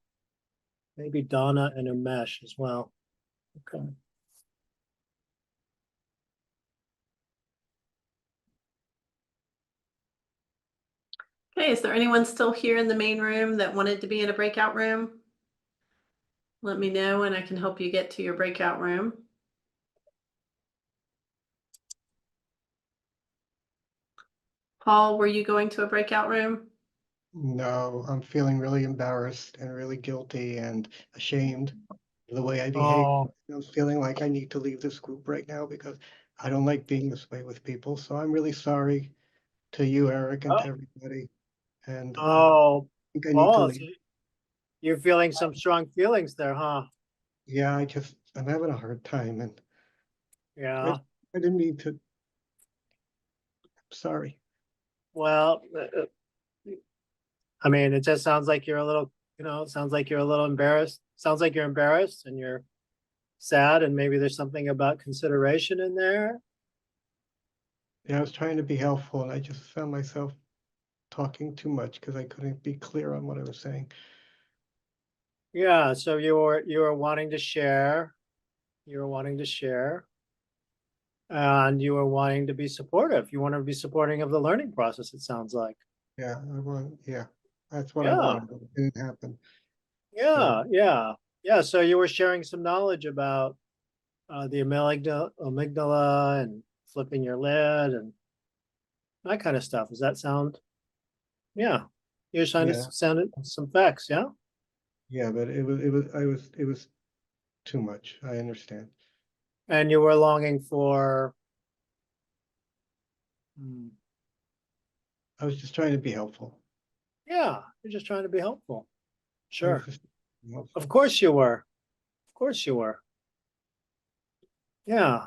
maybe Donna and Umesh as well. Okay. Okay, is there anyone still here in the main room that wanted to be in a breakout room? Let me know and I can help you get to your breakout room. Paul, were you going to a breakout room? No, I'm feeling really embarrassed and really guilty and ashamed of the way I behave. Oh, I'm feeling like I need to leave this group right now because I don't like being this way with people. So I'm really sorry to you, Eric, and to everybody. And I oh, think I need to Paul, so leave. you're feeling some strong feelings there, huh? Yeah, I'm having a hard time, and Yeah. I didn't mean to. Sorry. Well, I mean, it just sounds like you're a little, it sounds like you're a little embarrassed. Sounds like you're embarrassed and you're sad, and maybe there's something about consideration in there. Yeah, I was trying to be helpful, and I just found myself talking too much because I couldn't be clear on what I was saying. Yeah, so you were wanting to share. You were wanting to share. And you were wanting to be supportive. You want to be supporting of the learning process, it sounds like. Yeah, that's what I Yeah, wanted, but it didn't happen. yeah, yeah. Yeah, so you were sharing some knowledge about the amygdala and flipping your lid and that kind of stuff. Does that sound? Yeah. You're trying to Yeah, sound some facts, yeah? yeah, but it was too much. I understand. And you were longing for hmm, I was just trying to be helpful. yeah, you're just trying to be helpful. I was Sure. just being Of helpful. course you were. Of course you were. Yeah.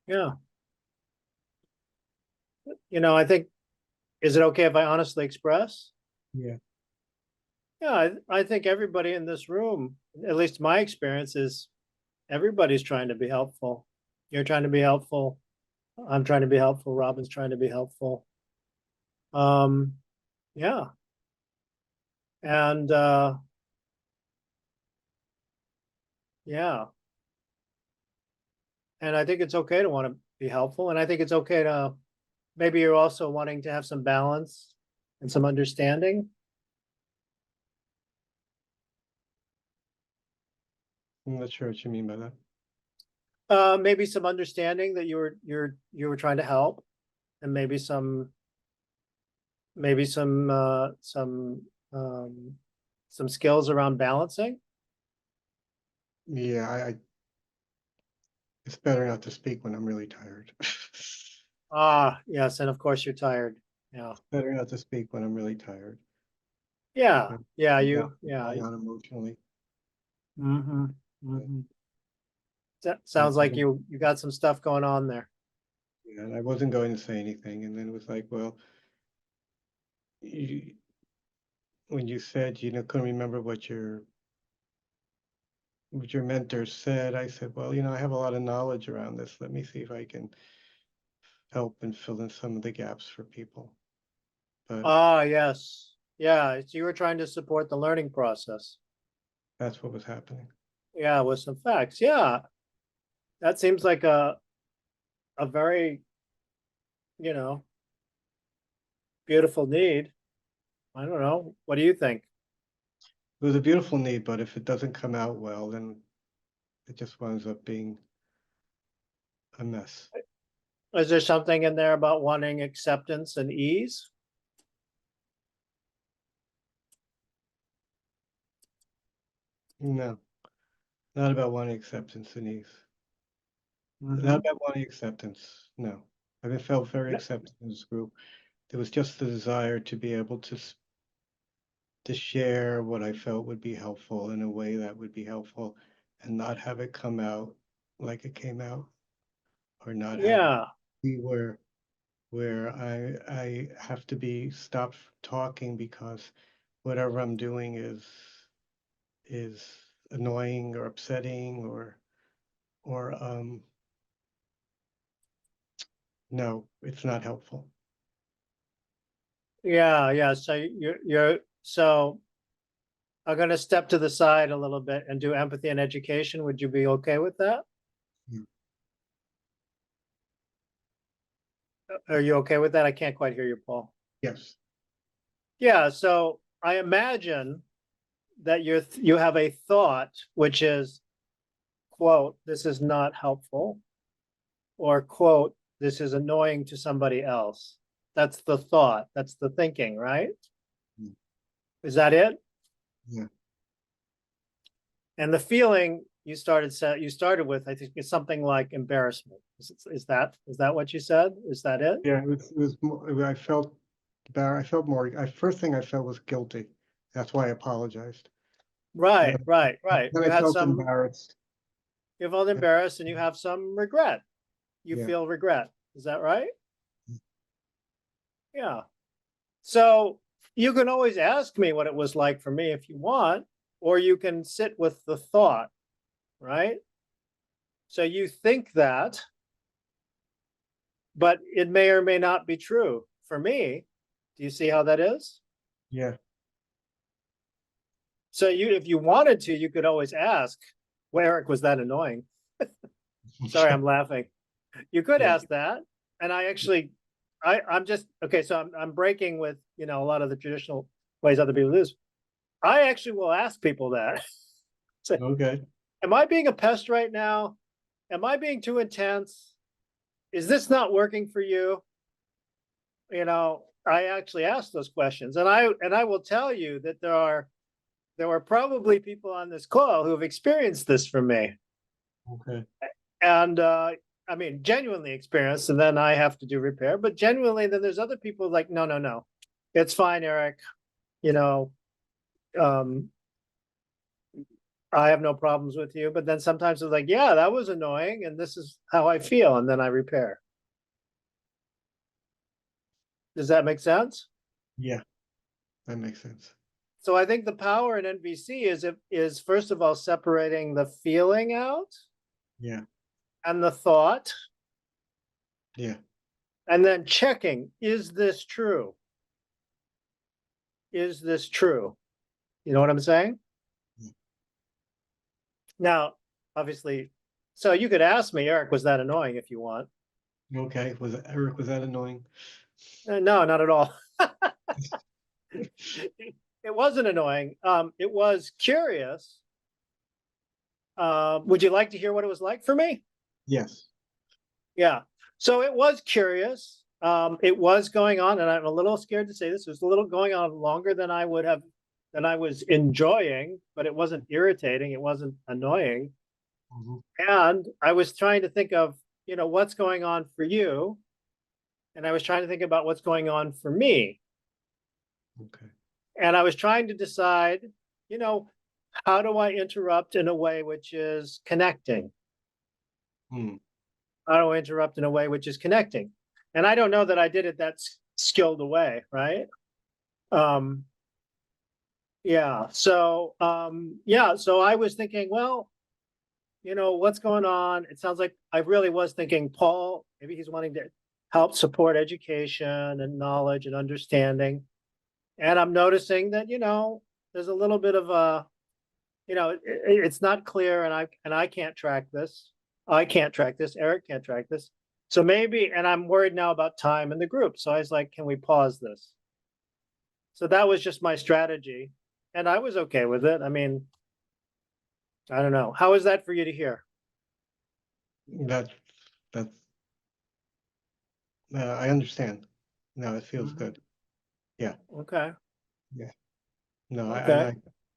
Yeah. I think, is it okay if I honestly express? Yeah, Yeah, I think everybody in this room, at least my experience is everybody's trying to be helpful. You're trying to be helpful. I'm trying to be helpful. Robin's trying to be helpful. Um, yeah. And yeah. And I think it's okay to want to be helpful. And I think it's okay to maybe you're also wanting to have some balance and some understanding. I'm not sure what you mean by that. Maybe some understanding that you were trying to help, and um, some skills around balancing. Yeah, it's better not to speak when I'm really tired. Ah, yes, and of course you're tired. Yeah, Better not to speak when I'm really tired. yeah, I'm yeah. going on emotionally. Mm-hmm, mm-hmm. That I sounds like wasn't, you got some stuff going on there. yeah, and I wasn't going to say anything, and then it was like, well, when you said couldn't remember what your mentor said, I said, well, I have a lot of knowledge around this. Let me see if I can help and fill in some of the gaps for people. But Ah, yes, yeah. So you were trying to support the learning process. that's what was happening. Yeah, with some facts. Yeah, that seems like a very you know beautiful need. I don't know. What do you think? It was a beautiful need, but if it doesn't come out well, then it just winds up being a mess. Is there something in there about wanting acceptance and ease? No, not about wanting acceptance and ease. Mhm. Not about wanting acceptance. No, I felt very No. accepted in this group. There was just the desire to be able to share what I felt would be helpful in a way that would be helpful, and not have it come out like it came out, or not have it Yeah, be where I have to be stopped from talking because whatever I'm doing is annoying or upsetting or no, it's not helpful. yeah, yeah. So you're so are going to step to the side a little bit and do empathy and education. Would you be okay with that? Yeah. Are you okay with that? I can't quite hear you, Paul. Yes. Yeah, so I imagine that you have a thought, which is, quote, this is not helpful, or quote, this is annoying to somebody else. That's the thought. That's the thinking, right? Mm. Is that it? Yeah. And the feeling you started with, I think, is something like embarrassment. Is that what you said? Is that it? Yeah, it was more, I felt more, first thing I felt was guilty. That's why I apologized. Right. Then You I had felt some, embarrassed. you felt embarrassed and you have some regret. You Yeah. feel regret. Is that right? Mm. Yeah. So you can always ask me what it was like for me if you want, or you can sit with the thought, right? So you think that, but it may or may not be true. For me, do you see how that is? Yeah. So if you wanted to, you could always ask, well, Eric, was that annoying? Sorry, I'm laughing. You could Yeah. ask that. And I'm just, okay, so I'm breaking with, a lot of the traditional ways other people do this. I actually will ask people that. So, Okay. am I being a pest right now? Am I being too intense? Is this not working for you? I actually ask those questions, and I will tell you that there were probably people on this call who have experienced this from me, Okay. and I mean, genuinely experienced, and then I have to do repair. But genuinely, then there's other people like, no, it's fine, Eric. Um, I have no problems with you. But then sometimes it's like, yeah, that was annoying, and this is how I feel, and then I repair. Does that make sense? Yeah, that makes sense. So I think the power in NVC is first of all separating the feeling out Yeah. and the thought, Yeah. and then checking, is this true? Is this true? You know what I'm saying? Yeah. Now, obviously, so you could ask me, Eric, was that annoying if you want? Okay. Eric, was that annoying? No, not at all. It wasn't annoying. It was curious. Would you like to hear what it was like for me? Yes. Yeah. So it was curious. It was going on, and I'm a little scared to say this. It was a little going on longer than I was enjoying, but it wasn't irritating. It wasn't annoying. Mm-hmm. And I was trying to think of, what's going on for you. And I was trying to think about what's going on for me. Okay. And I was trying to decide, how do I interrupt in a way which is connecting? Hmm. How do I interrupt in a way which is connecting? And I don't know that I did it that skilled a way, right? Yeah. So I was thinking, well, what's going on? It sounds like I really was thinking, Paul, maybe he's wanting to help support education and knowledge and understanding. And I'm noticing that, there's a little bit of a, it's not clear, and I can't track this. I can't track this. Eric can't track this. So maybe, and I'm worried now about time in the group. So I was like, can we pause this? So that was just my strategy. And I was okay with it. I mean, I don't know. How is that for you to hear? That's I understand. No, it feels Mhm. good. Yeah. Okay. Yeah. No, Okay.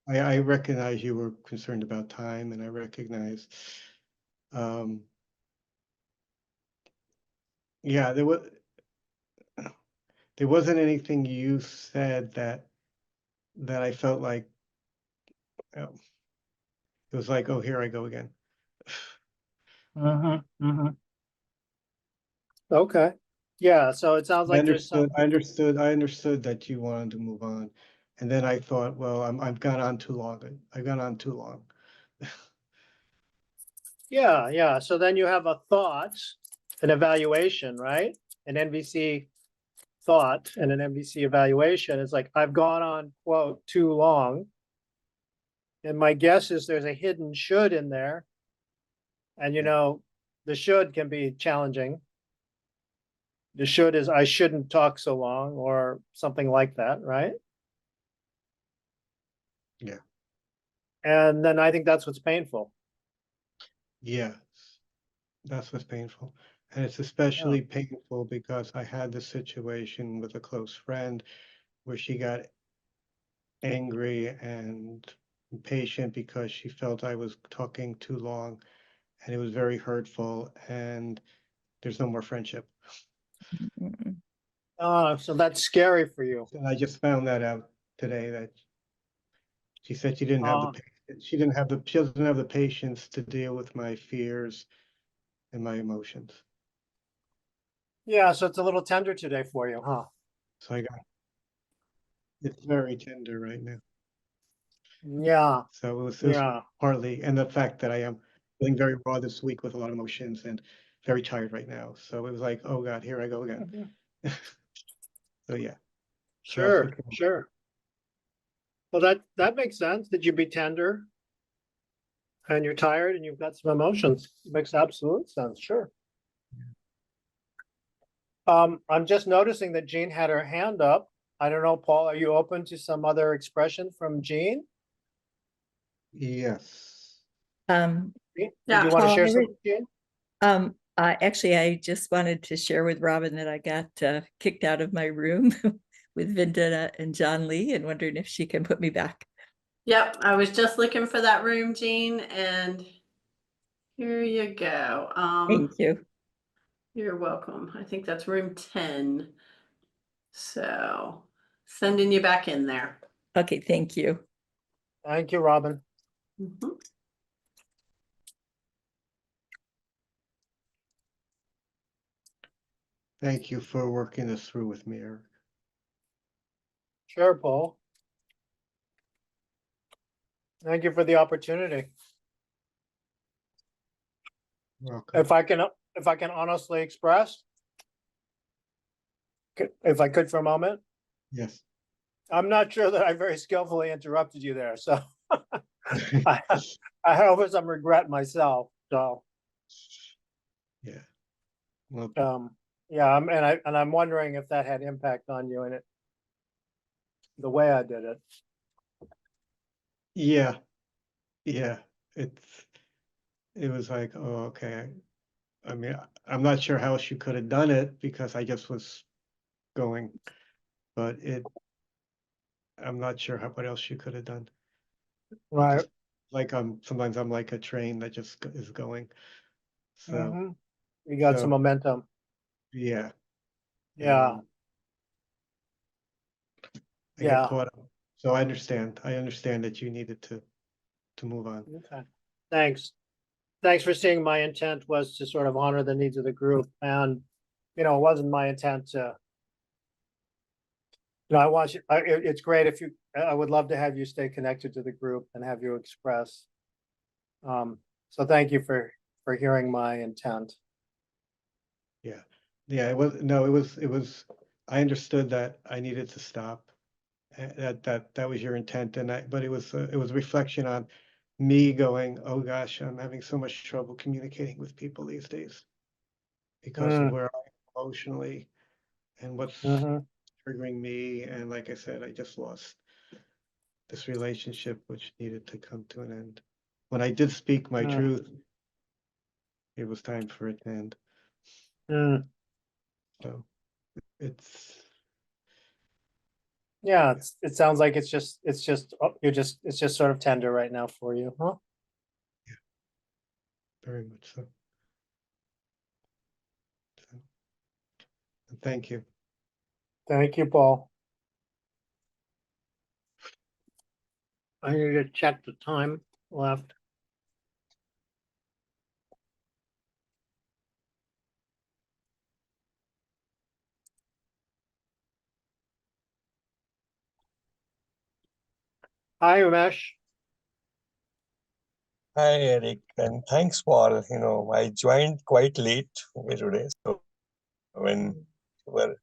I recognize you were concerned about time, and I recognize, yeah, there wasn't anything you said that I felt like, it was like, oh, here I go again. Okay. Yeah. So it sounds like there's some. I understood that you wanted to move on, and then I thought, well, I've gone on too long. I've gone on too long. Yeah. Yeah. So then you have a thought, an evaluation, right? An NVC thought and an NVC evaluation. It's like, I've gone on, quote, too long. And my guess is there's a hidden should in there. And you know, the should can be challenging. The should is I shouldn't talk so long or something like that, right? Yeah. And then I think that's what's painful. Yes, that's what's painful. And it's especially painful because I had this situation with a close friend where she got angry and impatient because she felt I was talking too long, and it was very hurtful, and there's no more friendship. Mm. Oh, so that's scary for you. And I just found that out today, that she said she didn't have the she doesn't have the patience to deal with my fears and my emotions. Yeah, so it's a little tender today for you, huh? So it's very tender right now. Yeah, So it was yeah. partly, and the fact that I am feeling very raw this week with a lot of emotions and very tired right now. So it was like, oh God, here I go again. So yeah. So that's Sure, what came up. sure. Well, that makes sense. Did you be tender? And you're tired and you've got some emotions. Makes absolute sense, sure. I'm just noticing that Jean had her hand up. I don't know, Paul, are you open to some other expression from Jean? Yes. Did you Yeah. want to Paul, share I would- something, Jean? Actually, I just wanted to share with Robin that I got kicked out of my room with Vinda and John Lee, and wondering if she can put me back. Yep, I was just looking for that room, Jean, and here you go. Thank you. You're welcome. I think that's room 10. So sending you back in there. Okay, thank you. Thank you, Robin. Mhm. Thank you for working this through with me, Eric. Sure, Paul. Thank you for the opportunity. Welcome. If I can honestly express, if I could for a moment, Yes. I'm not sure that I very skillfully interrupted you there, so I have some regret myself. So Yeah. Well, yeah, I'm wondering if that had impact on you in it, the way I did it. yeah. Yeah. It was like, oh, okay. I mean, I'm not sure how she could have done it because I just was going, but I'm not sure what else she could have done. Right. Just like sometimes I'm like a train that just is going. So You got some so momentum. yeah. Yeah. I get caught up. So I understand. I understand that you needed to move on. Okay. Thanks. Thanks for seeing my intent was to sort of honor the needs of the group, and it wasn't my intent to. I want you. It's great if you. I would love to have you stay connected to the group and have you express. So thank you for hearing my intent. Yeah. Yeah. It was. I understood that I needed to stop. That was your intent, but it was reflection on me going, oh gosh, I'm having so much trouble communicating with people these days because of where I am emotionally and what's triggering me. And like I said, I just lost this relationship, which needed to come to an end. When I did speak my truth, it was time for it to end. So it's. Yeah, it sounds like it's just it's just sort of tender right now for you, huh? Yeah, very much so. Thank you. Thank you, Paul. I need to check the time left. Hi, Umesh. Hi, Eric, and thanks, Paul. I joined quite late today. So when you were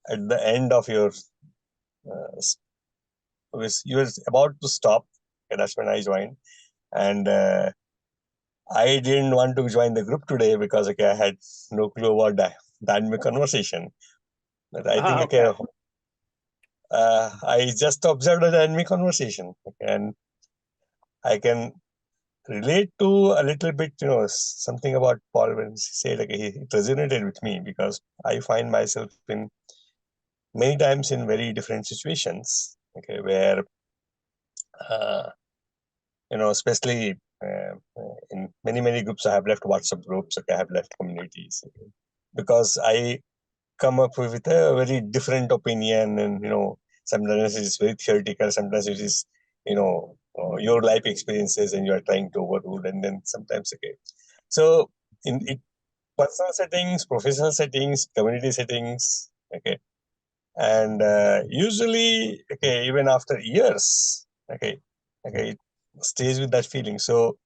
at the end of your, you were about to stop, Okay, that's when I joined. And I didn't want to join the group today because okay, I had no clue about that dynamic conversation. But I think okay, I just observed the dynamic conversation, okay, and I can relate to a little bit, something about Paul when he said like it resonated with me because I find myself in many times in very different situations, okay, where especially in many groups, I have left WhatsApp groups, okay, I have left communities, okay, because I come up with a very different opinion, and sometimes it's very theoretical, sometimes it is your life experiences, and you are trying to overrule, and then sometimes okay. So in personal settings, professional settings, community settings, okay, and usually okay, even after years, okay, it stays with that feeling. So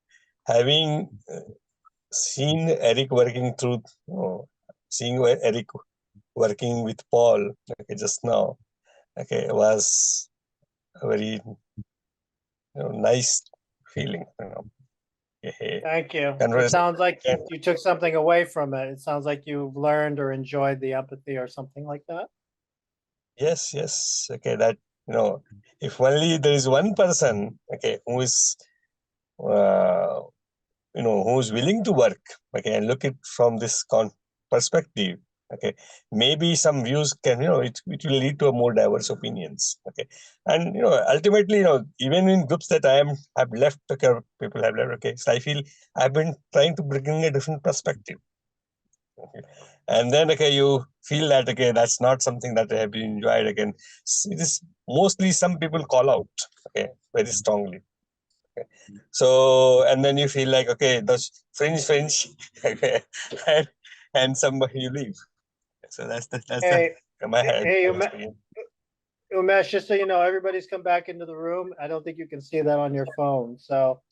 having seen Eric working through, seeing Eric working with Paul, okay, just now, okay, was a very nice feeling. Thank you. It Conversation. sounds like you took something away from it. It sounds like you learned or enjoyed the empathy or something like that. Yes. Okay, that if only there is one person, okay, who is who's willing to work, okay, and look it from this perspective, okay, maybe some views can, it will lead to a more diverse opinions, okay, and ultimately, even in groups that have left, okay, people have left, okay, so I feel I've been trying to bring in a different perspective, okay, and then okay, you feel that okay, that's not something that I have been enjoyed again. It is mostly some people call out, okay, very strongly. Okay. So, and then you feel like, okay, those fringe, okay, and somebody you leave. So that's my head. Umesh, just so you know, everybody's come back into the room. I don't think you can see that on your phone. So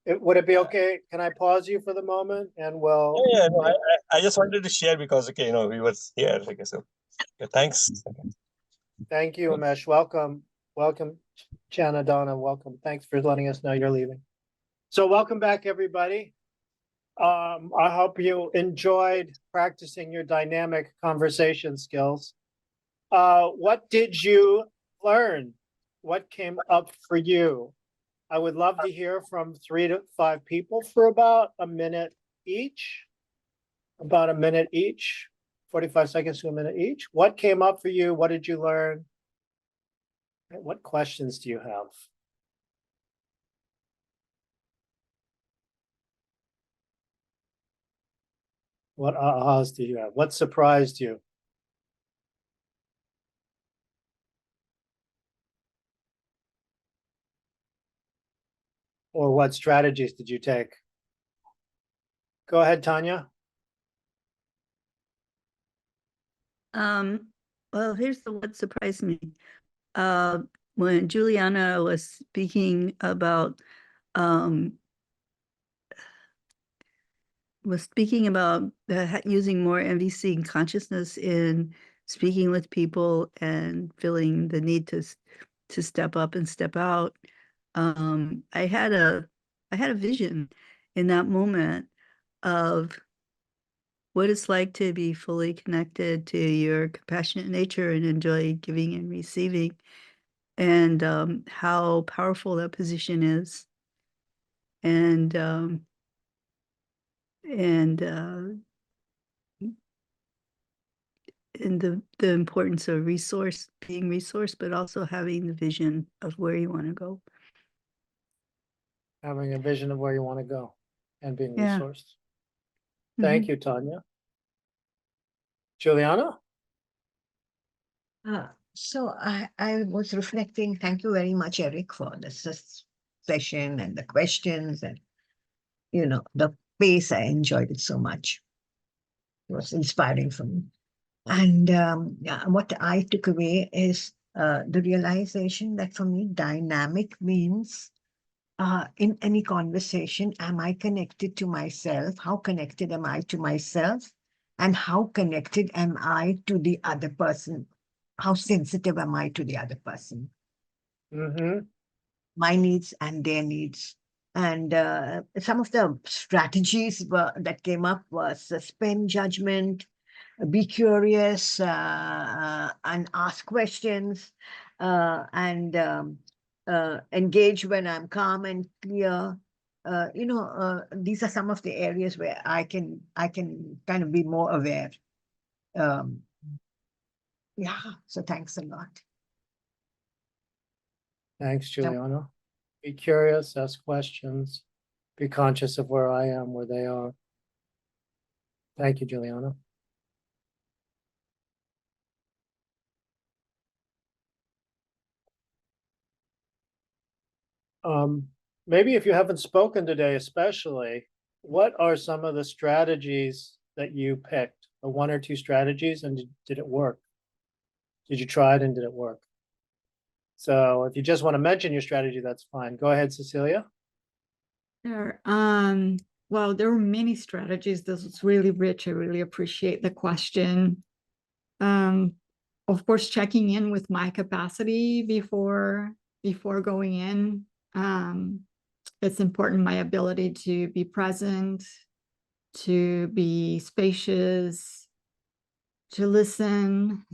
would it be okay? Can I pause you for the moment and we'll... Yeah, no, I just wanted to share because, okay, we were here. Okay, so thanks. Thank you, Umesh. Welcome. Chana, Donna, welcome. Thanks for letting us know you're leaving. So welcome back, everybody. I hope you enjoyed practicing your dynamic conversation skills. What did you learn? What came up for you? I would love to hear from 3 to 5 people for about a minute each. 45 seconds to a minute each. What came up for you? What did you learn? What questions do you have? What ahas do you have? What surprised you? Or what strategies did you take? Go ahead, Tanya. Well, here's what surprised me. When Juliana was speaking about using more NVC consciousness in speaking with people and feeling the need to step up and step out. I had a vision in that moment of what it's like to be fully connected to your compassionate nature and enjoy giving and receiving, and how powerful that position is, and the importance of being resource, but also having the vision of where you want to go. Having a vision of where you want to go and being Yeah. resourced. Thank you, Tanya. Juliana? So I was reflecting, thank you very much, Eric, for this session and the questions and, the pace. I enjoyed it so much. It was inspiring for me. And what I took away is the realization that for me, dynamic means in any conversation, am I connected to myself? How connected am I to myself? And how connected am I to the other person? How sensitive am I to the other person? Mm-hmm. my needs and their needs. And some of the strategies that came up was suspend judgment, be curious, and ask questions, and engage when I'm calm and clear. These are some of the areas where I can kind of be more aware. Yeah, so thanks a lot. Thanks, Juliana. Be curious, ask questions, be conscious of where I am, where they are. Thank you, Juliana. Maybe if you haven't spoken today, especially, what are some of the strategies that you picked? The one or two strategies, and did it work? Did you try it and did it work? So if you just want to mention your strategy, that's fine. Go ahead, Cecilia. Sure. Well, there were many strategies. This was really rich. I really appreciate the question. Of course, checking in with my capacity before going in. It's important, my ability to be present, to be spacious, to listen,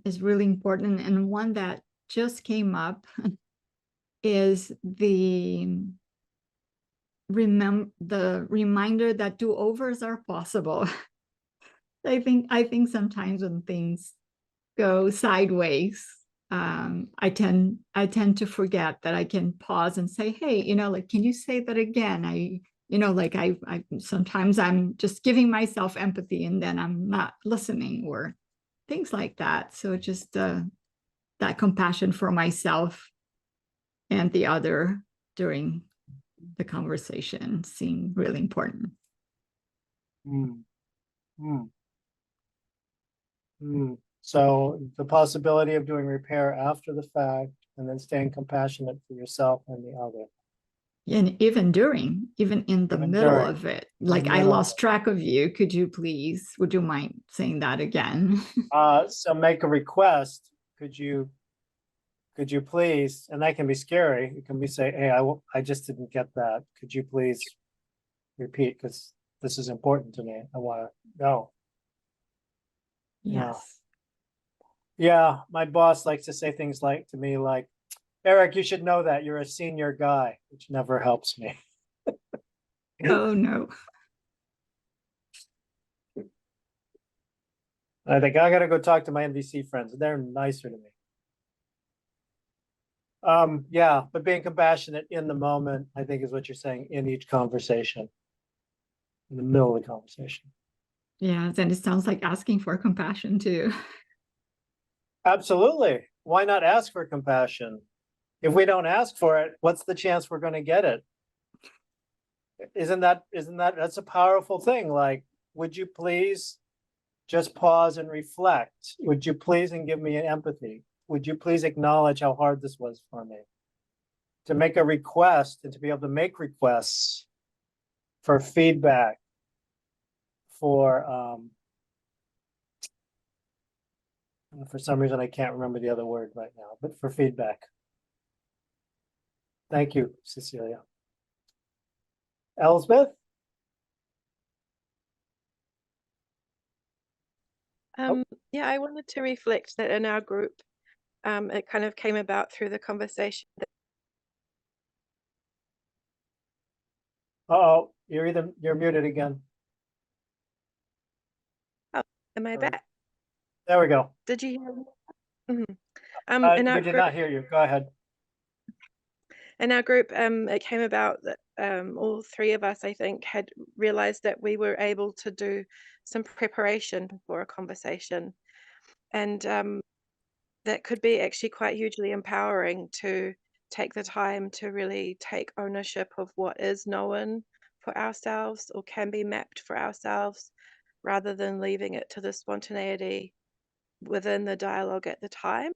is really important. And one that just came up is the reminder that do-overs are possible. I think sometimes when things go sideways, I tend to forget that I can pause and say, hey, like, can you say that again? I sometimes I'm just giving myself empathy and then I'm not listening or things like that. So just that compassion for myself and the other during the conversation seemed really important. So the possibility of doing repair after the fact and then staying compassionate for yourself and the other. And even in the middle of it, like I lost track of you. Would you mind saying that again? So make a request. Could you please, and that can be scary. It can be say, hey, I just didn't get that. Could you please repeat? Because this is important to me. I want to know. Yes. Yeah, my boss likes to say things like to me like, Eric, you should know that you're a senior guy, which never helps me. Oh no. I think I gotta go talk to my NVC friends. They're nicer to me. Yeah, but being compassionate in the moment, I think, is what you're saying in each conversation, in the middle of the conversation. Yeah, and it sounds like asking for compassion too. Absolutely. Why not ask for compassion? If we don't ask for it, what's the chance we're going to get it? Isn't that that's a powerful thing? Like, would you please just pause and reflect? Would you please and give me an empathy? Would you please acknowledge how hard this was for me? To make a request and to be able to make requests for feedback, for some reason I can't remember the other word right now, but for feedback. Thank you, Cecilia. Elspeth? Yeah, I wanted to reflect that in our group, it kind of came about through the conversation. Uh-oh, you're muted again. Oh, am I back? There we go. Did you hear me? Mm-hmm. We did not hear you. Go ahead. In our group, it came about that all three of us, I think, had realized that we were able to do some preparation before a conversation. And that could be actually quite hugely empowering to take the time to really take ownership of what is known for ourselves or can be mapped for ourselves, rather than leaving it to the spontaneity within the dialogue at the time.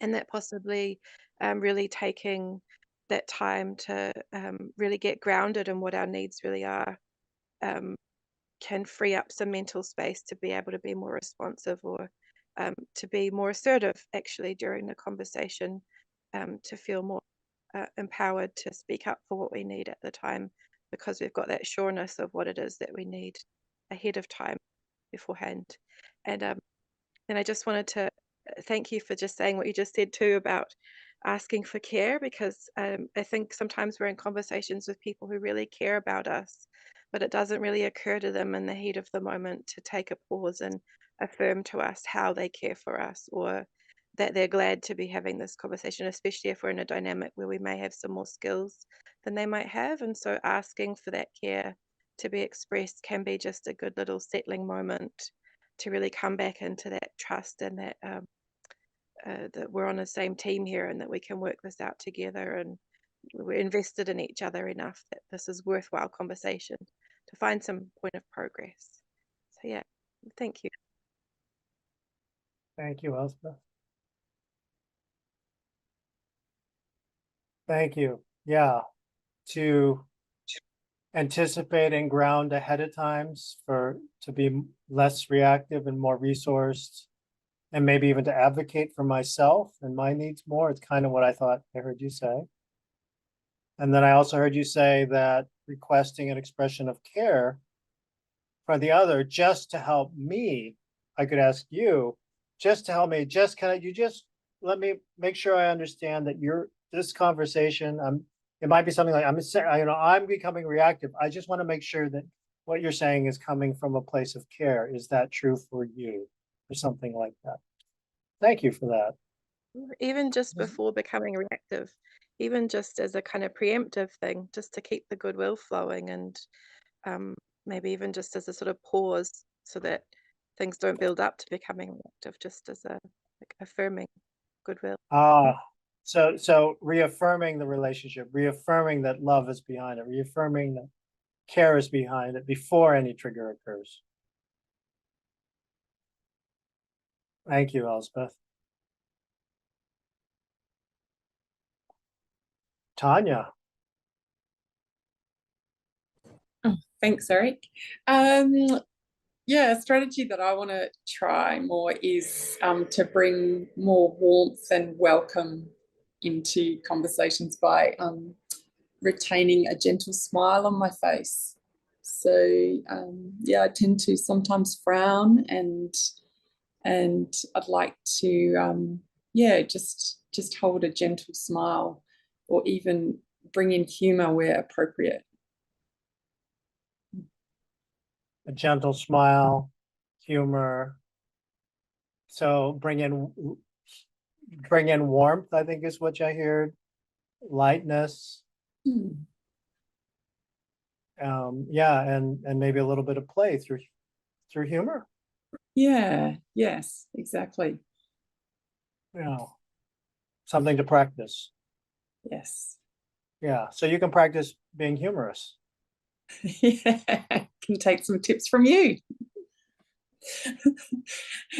And that possibly really taking that time to really get grounded in what our needs really are can free up some mental space to be able to be more responsive or to be more assertive actually during the conversation, to feel more empowered to speak up for what we need at the time, because we've got that sureness of what it is that we need ahead of time beforehand. And I just wanted to thank you for just saying what you just said too about asking for care, because I think sometimes we're in conversations with people who really care about us, but it doesn't really occur to them in the heat of the moment to take a pause and affirm to us how they care for us, or that they're glad to be having this conversation, especially if we're in a dynamic where we may have some more skills than they might have. And so asking for that care to be expressed can be just a good little settling moment to really come back into that trust, and that that we're on the same team here and that we can work this out together, and we're invested in each other enough that this is worthwhile conversation to find some point of progress. So yeah, thank you. Thank you, Elspeth. Thank you. Yeah, to anticipate and ground ahead of times to be less reactive and more resourced, and maybe even to advocate for myself and my needs more. It's kind of what I thought I heard you say. And then I also heard you say that requesting an expression of care for the other just to help me, I could ask you, just to help me, you just let me make sure I understand that this conversation, it might be something like, I'm becoming reactive. I just want to make sure that what you're saying is coming from a place of care. Is that true for you? Or something like that. Thank you for that. Even just before becoming reactive, even just as a kind of preemptive thing, just to keep the goodwill flowing, and maybe even just as a sort of pause so that things don't build up to becoming reactive, just as a affirming goodwill. So reaffirming the relationship, reaffirming that love is behind it, reaffirming that care is behind it before any trigger occurs. Thank you, Elspeth. Tanya. Oh, thanks, Eric. Yeah, a strategy that I want to try more is to bring more warmth and welcome into conversations by retaining a gentle smile on my face. So yeah, I tend to sometimes frown, and I'd like to yeah, just hold a gentle smile, or even bring in humor where appropriate. A gentle smile, humor. So bring in warmth, I think is what I heard. Lightness. Yeah, and maybe a little bit of play through humor. Yeah, yes, exactly. Yeah. Something to practice. Yes. Yeah. So you can practice being humorous. Yeah, can take some tips from you.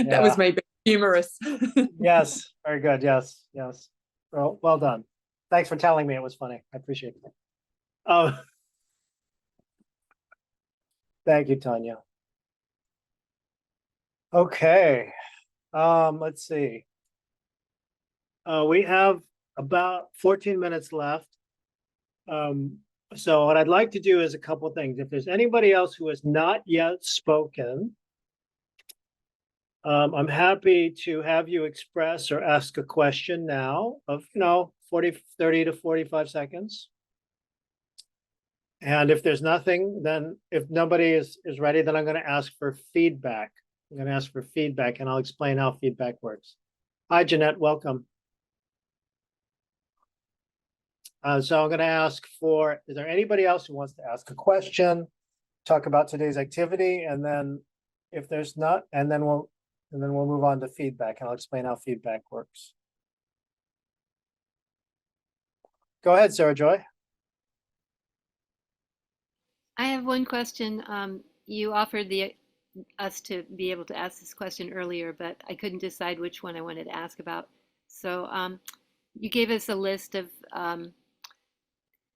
That was me being humorous. Yes, very good. Yes. Well done. Thanks for telling me it was funny. I appreciate it. Oh, thank you, Tanya. Okay. Let's see. We have about 14 minutes left. So what I'd like to do is a couple of things. If there's anybody else who has not yet spoken, I'm happy to have you express or ask a question now of, 30 to 45 seconds. And if there's nothing, then if nobody is ready, then I'm going to ask for feedback. I'm going to ask for feedback, and I'll explain how feedback works. Hi, Jeanette, welcome. So I'm going to ask is there anybody else who wants to ask a question, talk about today's activity, and then if there's not, and then we'll move on to feedback, and I'll explain how feedback works. Go ahead, Sarah Joy. I have one question. You offered us to be able to ask this question earlier, but I couldn't decide which one I wanted to ask about. So you gave us a list of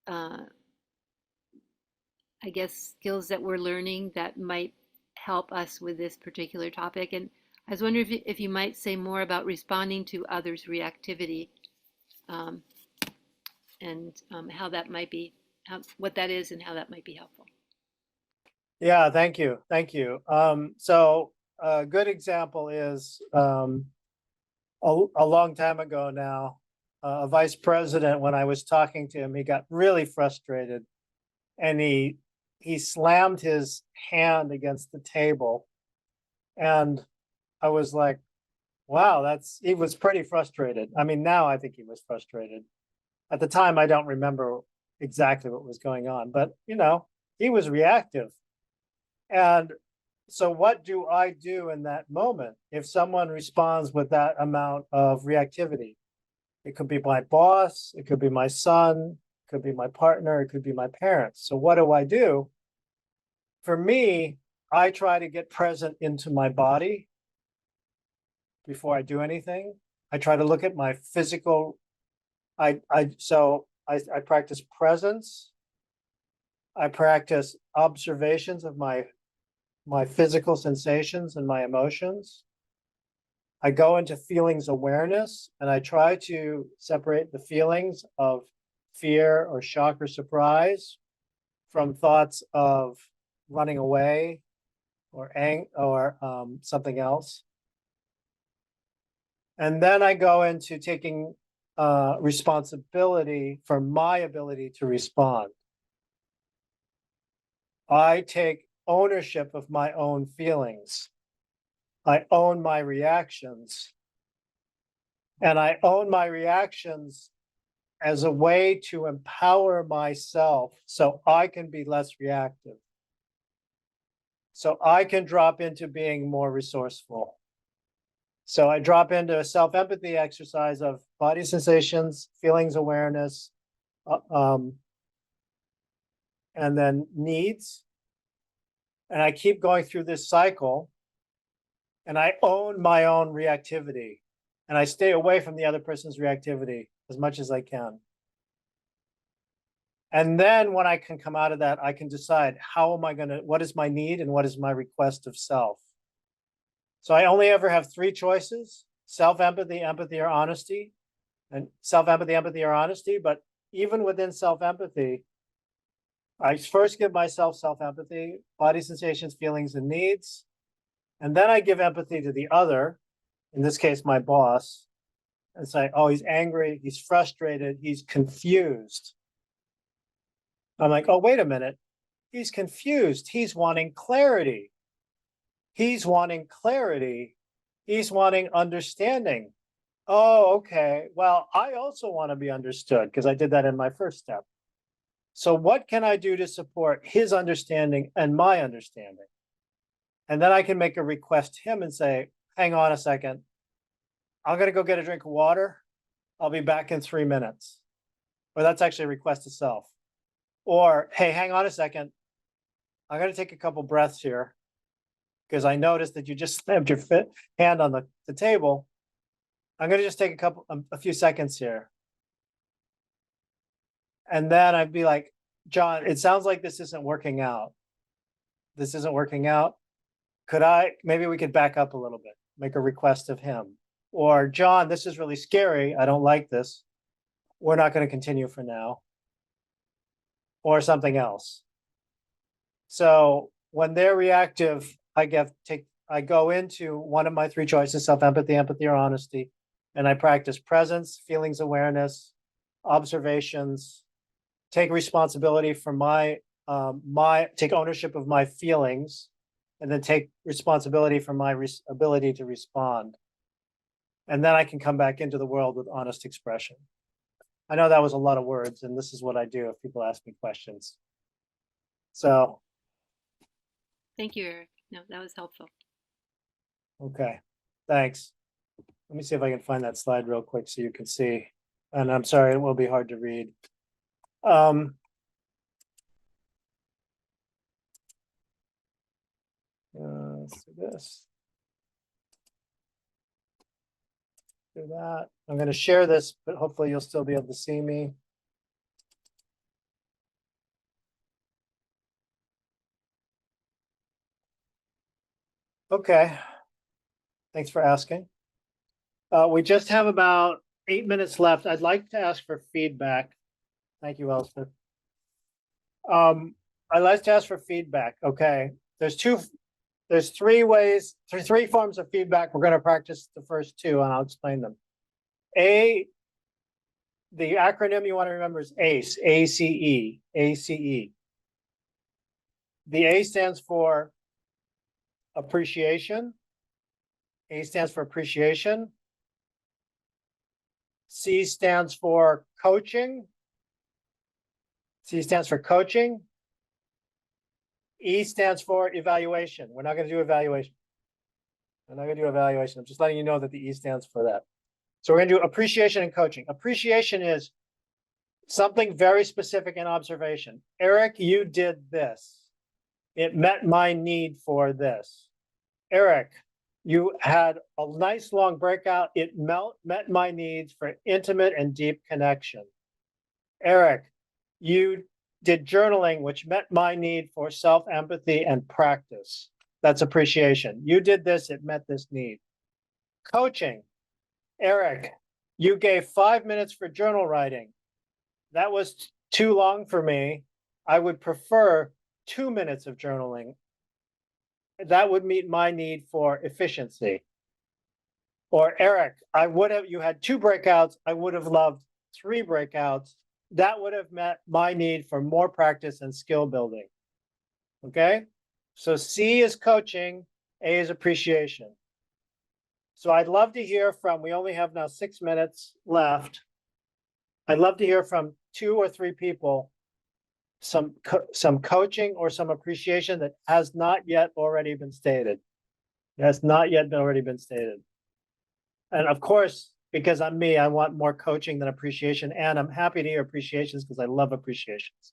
I guess skills that we're learning that might help us with this particular topic. And I was wondering if you might say more about responding to others' reactivity. and how that might be, what that is and how that might be helpful. Yeah, thank you. Thank you. So a good example is a long time ago now, a vice president, when I was talking to him, he got really frustrated and he slammed his hand against the table. And I was like, wow, he was pretty frustrated. I mean, now I think he was frustrated. At the time, I don't remember exactly what was going on, but you know, he was reactive. And so what do I do in that moment if someone responds with that amount of reactivity? It could be my boss, it could be my son, it could be my partner, it could be my parents. So what do? For me, I try to get present into my body before I do anything. I try to look at my physical, I practice presence. I practice observations of my physical sensations and my emotions. I go into feelings awareness and I try to separate the feelings of fear or shock or surprise from thoughts of running away or something else. And then I go into taking responsibility for my ability to respond. I take ownership of my own feelings. I own my reactions. And I own my reactions as a way to empower myself so I can be less reactive. So I can drop into being more resourceful. So I drop into a self-empathy exercise of body sensations, feelings awareness, and then needs. And I keep going through this cycle and I own my own reactivity and I stay away from the other person's reactivity as much as I can. And then when I can come out of that, I can decide what is my need and what is my request of self. So I only ever have 3 choices: self-empathy, empathy, or honesty. And self-empathy, empathy, or honesty. But even within self-empathy, I first give myself self-empathy, body sensations, feelings, and needs. And then I give empathy to the other, in this case, my boss, and say, oh, he's angry, he's frustrated, he's confused. I'm like, oh, wait a minute. He's confused. He's wanting clarity. He's wanting clarity. He's wanting understanding. Oh, okay. Well, I also want to be understood because I did that in my first step. So what can I do to support his understanding and my understanding? And then I can make a request to him and say, hang on a second. I'm going to go get a drink of water. I'll be back in 3 minutes. Or that's actually a request to self. Or, hey, hang on a second. I'm going to take a couple breaths here because I noticed that you just slammed your hand on the table. I'm going to just take a few seconds here. And then I'd be like, John, it sounds like this isn't working out. This isn't working out. Maybe we could back up a little bit, make a request of him. Or, John, this is really scary. I don't like this. We're not going to continue for now. Or something else. So when they're reactive, I go into one of my 3 choices: self-empathy, empathy, or honesty. And I practice presence, feelings awareness, observations, take responsibility for take ownership of my feelings, and then take responsibility for my ability to respond. And then I can come back into the world with honest expression. I know that was a lot of words, and this is what I do if people ask me questions. So. Thank you, Eric. No, that was helpful. Okay, thanks. Let me see if I can find that slide real quick so you can see. And I'm sorry, it will be hard to read. Let's do this. Do that. I'm going to share this, but hopefully you'll still be able to see me. Okay. Thanks for asking. We just have about 8 minutes left. I'd like to ask for feedback. Thank you, Elspeth. I like to ask for feedback. Okay, there's three forms of feedback. We're going to practice the first two, and I'll explain them. The acronym you want to remember is ACE, A-C-E, A-C-E. The A stands for appreciation. A stands for appreciation. C stands for coaching. C stands for coaching. E stands for evaluation. We're not going to do evaluation. We're not going to do evaluation. I'm just letting you know that the E stands for that. So we're going to do appreciation and coaching. Appreciation is something very specific in observation. Eric, you did this. It met my need for this. Eric, you had a nice long breakout. It met my needs for intimate and deep connection. Eric, you did journaling, which met my need for self-empathy and practice. That's appreciation. You did this, it met this need. Coaching. Eric, you gave 5 minutes for journal writing. That was too long for me. I would prefer 2 minutes of journaling. That would meet my need for efficiency. Or Eric, you had 2 breakouts. I would have loved 3 breakouts. That would have met my need for more practice and skill building. Okay? So C is coaching, A is appreciation. So I'd love to hear from, we only have now 6 minutes left. I'd love to hear from 2 or 3 people, some coaching or some appreciation that has not yet already been stated. It has not yet already been stated. And of course, because I'm me, I want more coaching than appreciation, and I'm happy to hear appreciations because I love appreciations.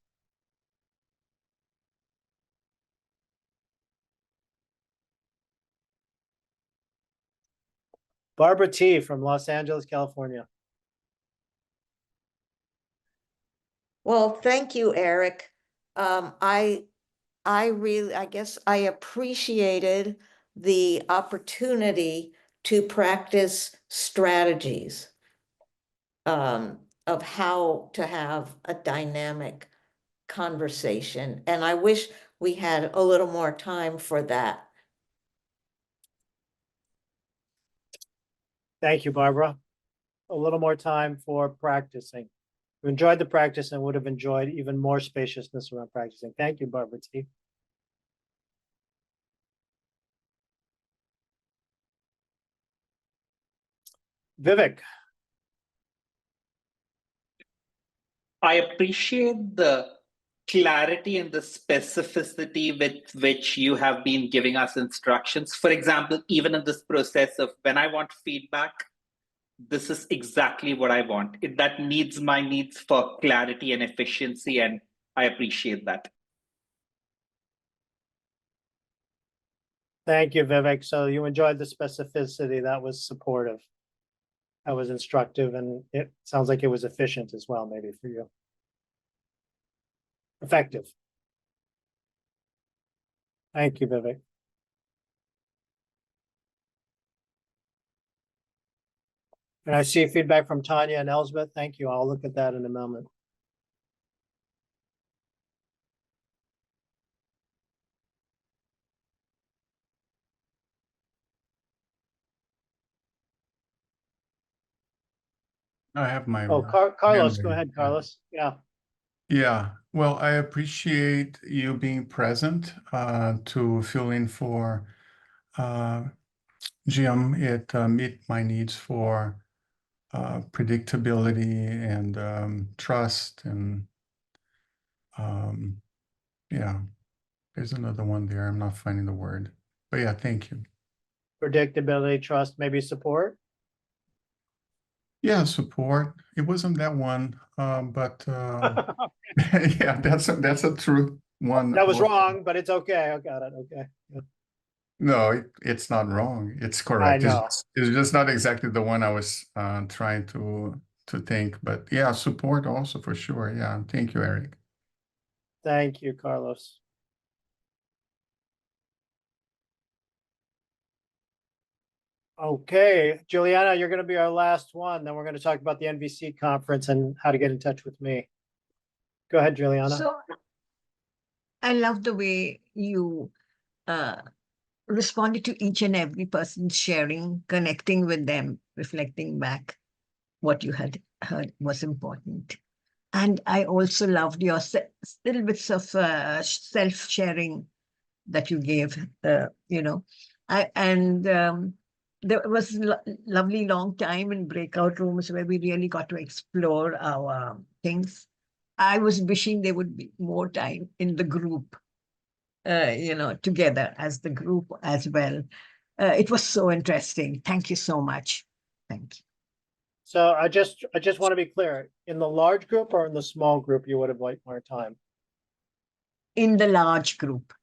Barbara T. from Los Angeles, California. Well, thank you, Eric. I guess I appreciated the opportunity to practice strategies of how to have a dynamic conversation. And I wish we had a little more time for that. Thank you, Barbara. A little more time for practicing. We enjoyed the practice and would have enjoyed even more spaciousness around practicing. Thank you, Barbara T. Vivek. I appreciate the clarity and the specificity with which you have been giving us instructions. For example, even in this process of when I want feedback, this is exactly what I want. That meets my needs for clarity and efficiency, and I appreciate that. Thank you, Vivek. So you enjoyed the specificity. That was supportive. That was instructive, and it sounds like it was efficient as well, maybe for you. Effective. Thank you, Vivek. And I see feedback from Tanya and Elspeth. Thank you. I'll look at that in a moment. I have my Carlos, hand go raised. ahead, Carlos. Yeah. Yeah, well, I appreciate you being present to fill in for Jim. It meet my needs for predictability and trust, and yeah, there's another one there. I'm not finding the word, but yeah, thank you. Predictability, trust, maybe support. Yeah, support. It wasn't that one, but yeah, that's a true one. That was wrong, but it's okay. I got it. Okay. Yeah. No, it's not wrong. It's I correct. know. It's just not exactly the one I was trying to think. But yeah, support also for sure. Yeah, thank you, Eric. Thank you, Carlos. Okay, Juliana, you're going to be our last one. Then we're going to talk about the NVC conference and how to get in touch with me. Go ahead, Juliana. So I love the way you responded to each and every person sharing, connecting with them, reflecting back what you had heard was important. And I also loved your little bits of self-sharing that you gave, you know. There was lovely long time in breakout rooms where we really got to explore our things. I was wishing there would be more time in the group, you know, together as the group as well. It was so interesting. Thank you so much. Thank you. So I just want to be clear, in the large group or in the small group, you would have liked more time? In the large group,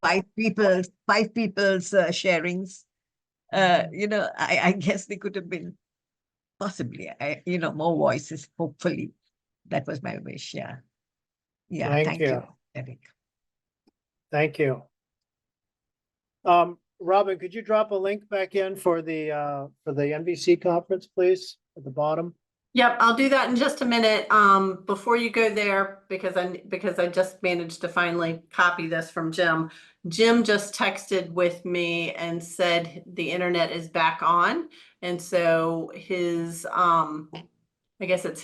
five people's sharings. You know, I guess they could have been possibly, you know, more voices, hopefully. That was my wish. Yeah. Yeah. Thank you, Eric. Thank you. Robin, could you drop a link back in for the NVC conference, please, at the bottom? Yep, I'll do that in just a minute. Before you go there, because I just managed to finally copy this from Jim. Jim just texted with me and said the internet is back on, and so his I guess it's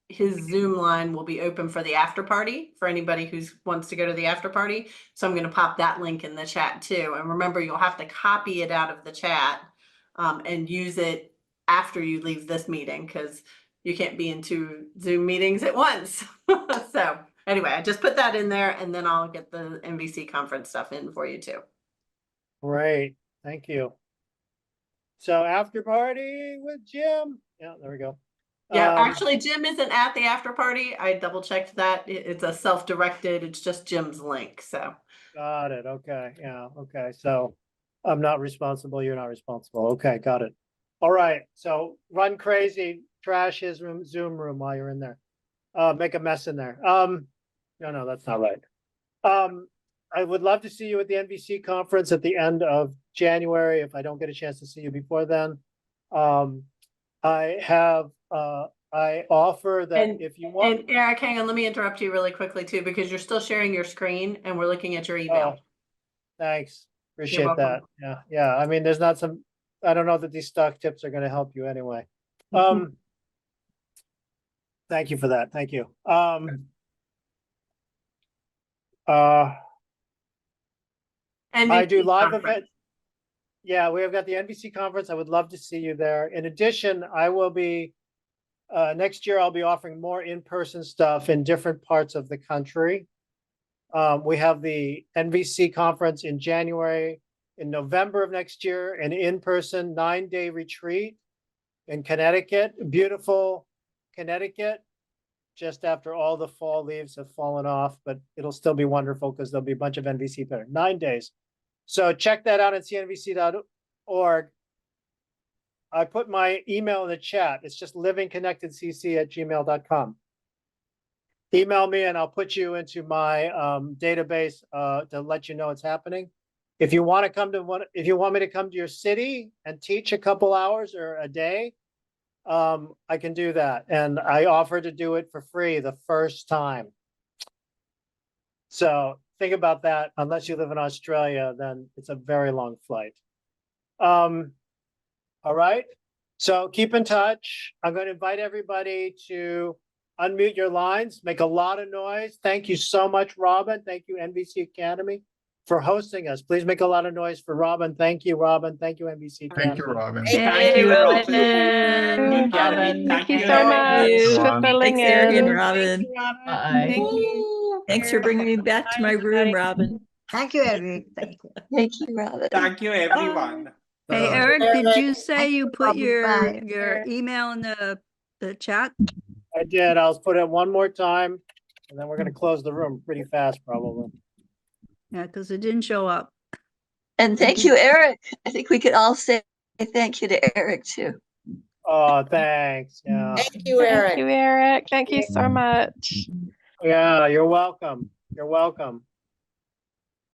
his Zoom line will be open for the after party for anybody who wants to go to the after party. So I'm going to pop that link in the chat too. And remember, you'll have to copy it out of the chat and use it after you leave this meeting, because you can't be in 2 Zoom meetings at once. So anyway, I just put that in there, and then I'll get the NVC conference stuff in for you too. Great, thank you. So after party with Jim. Yeah, there we go. Yeah, actually, Jim isn't at the after party. I double checked that. It's a self-directed. It's just Jim's link. So got it. Okay. Yeah. Okay. So I'm not responsible. You're not responsible. Okay. Got it. All right. So run crazy, trash his room, Zoom room while you're in there. Make a mess in there. No, that's not right. I would love to see you at the NVC conference at the end of January. If I don't get a chance to see you before then, I offer that if you want. And Eric, hang on, let me interrupt you really quickly too, because you're still sharing your screen and we're looking at your email. Thanks. Appreciate that. Yeah. Yeah. I mean, there's not some, I don't know that these stock tips are going to help you anyway. Thank you for that. Thank you. I do live events. Yeah, we have got the NVC conference. I would love to see you there. In addition, I will be, next year, I'll be offering more in-person stuff in different parts of the country. We have the NVC conference in January. In November of next year, an in-person 9-day retreat in Connecticut, beautiful Connecticut, just after all the fall leaves have fallen off, but it'll still be wonderful because there'll be a bunch of NVC there. 9 days. So check that out at cnvc.org. I put my email in the chat. It's just livingconnectedcc@gmail.com. Email me and I'll put you into my database to let you know it's happening. If you want to come to if you want me to come to your city and teach a couple hours or a day, I can do that. And I offer to do it for free the first time. So think about that. Unless you live in Australia, then it's a very long flight. All right. So keep in touch. I'm going to invite everybody to unmute your lines, make a lot of noise. Thank you so much, Robin. Thank you, NVC Academy, for hosting us. Please make a lot of noise for Robin. Thank you, Robin. Thank you, NVC Academy. Thank you, Robin. Thank you, Robin. Thank you so much for filling Thanks, Eric and in. Robin. Bye. Thank you. Thanks for bringing me back to my room, Robin. Thank you, Eric. Thank you. Thank you, Robin. Thank you, everyone. Hey, Eric, did you say you put your Bye. email in the chat? I did. I'll put it one more time, and then we're going to close the room pretty fast, probably. Yeah, because it didn't show up. And thank you, Eric. I think we could all say thank you to Eric too. Oh, thanks. Yeah. Thank you, Eric. Thank you, Eric. Thank you so much. Yeah, you're welcome. You're welcome.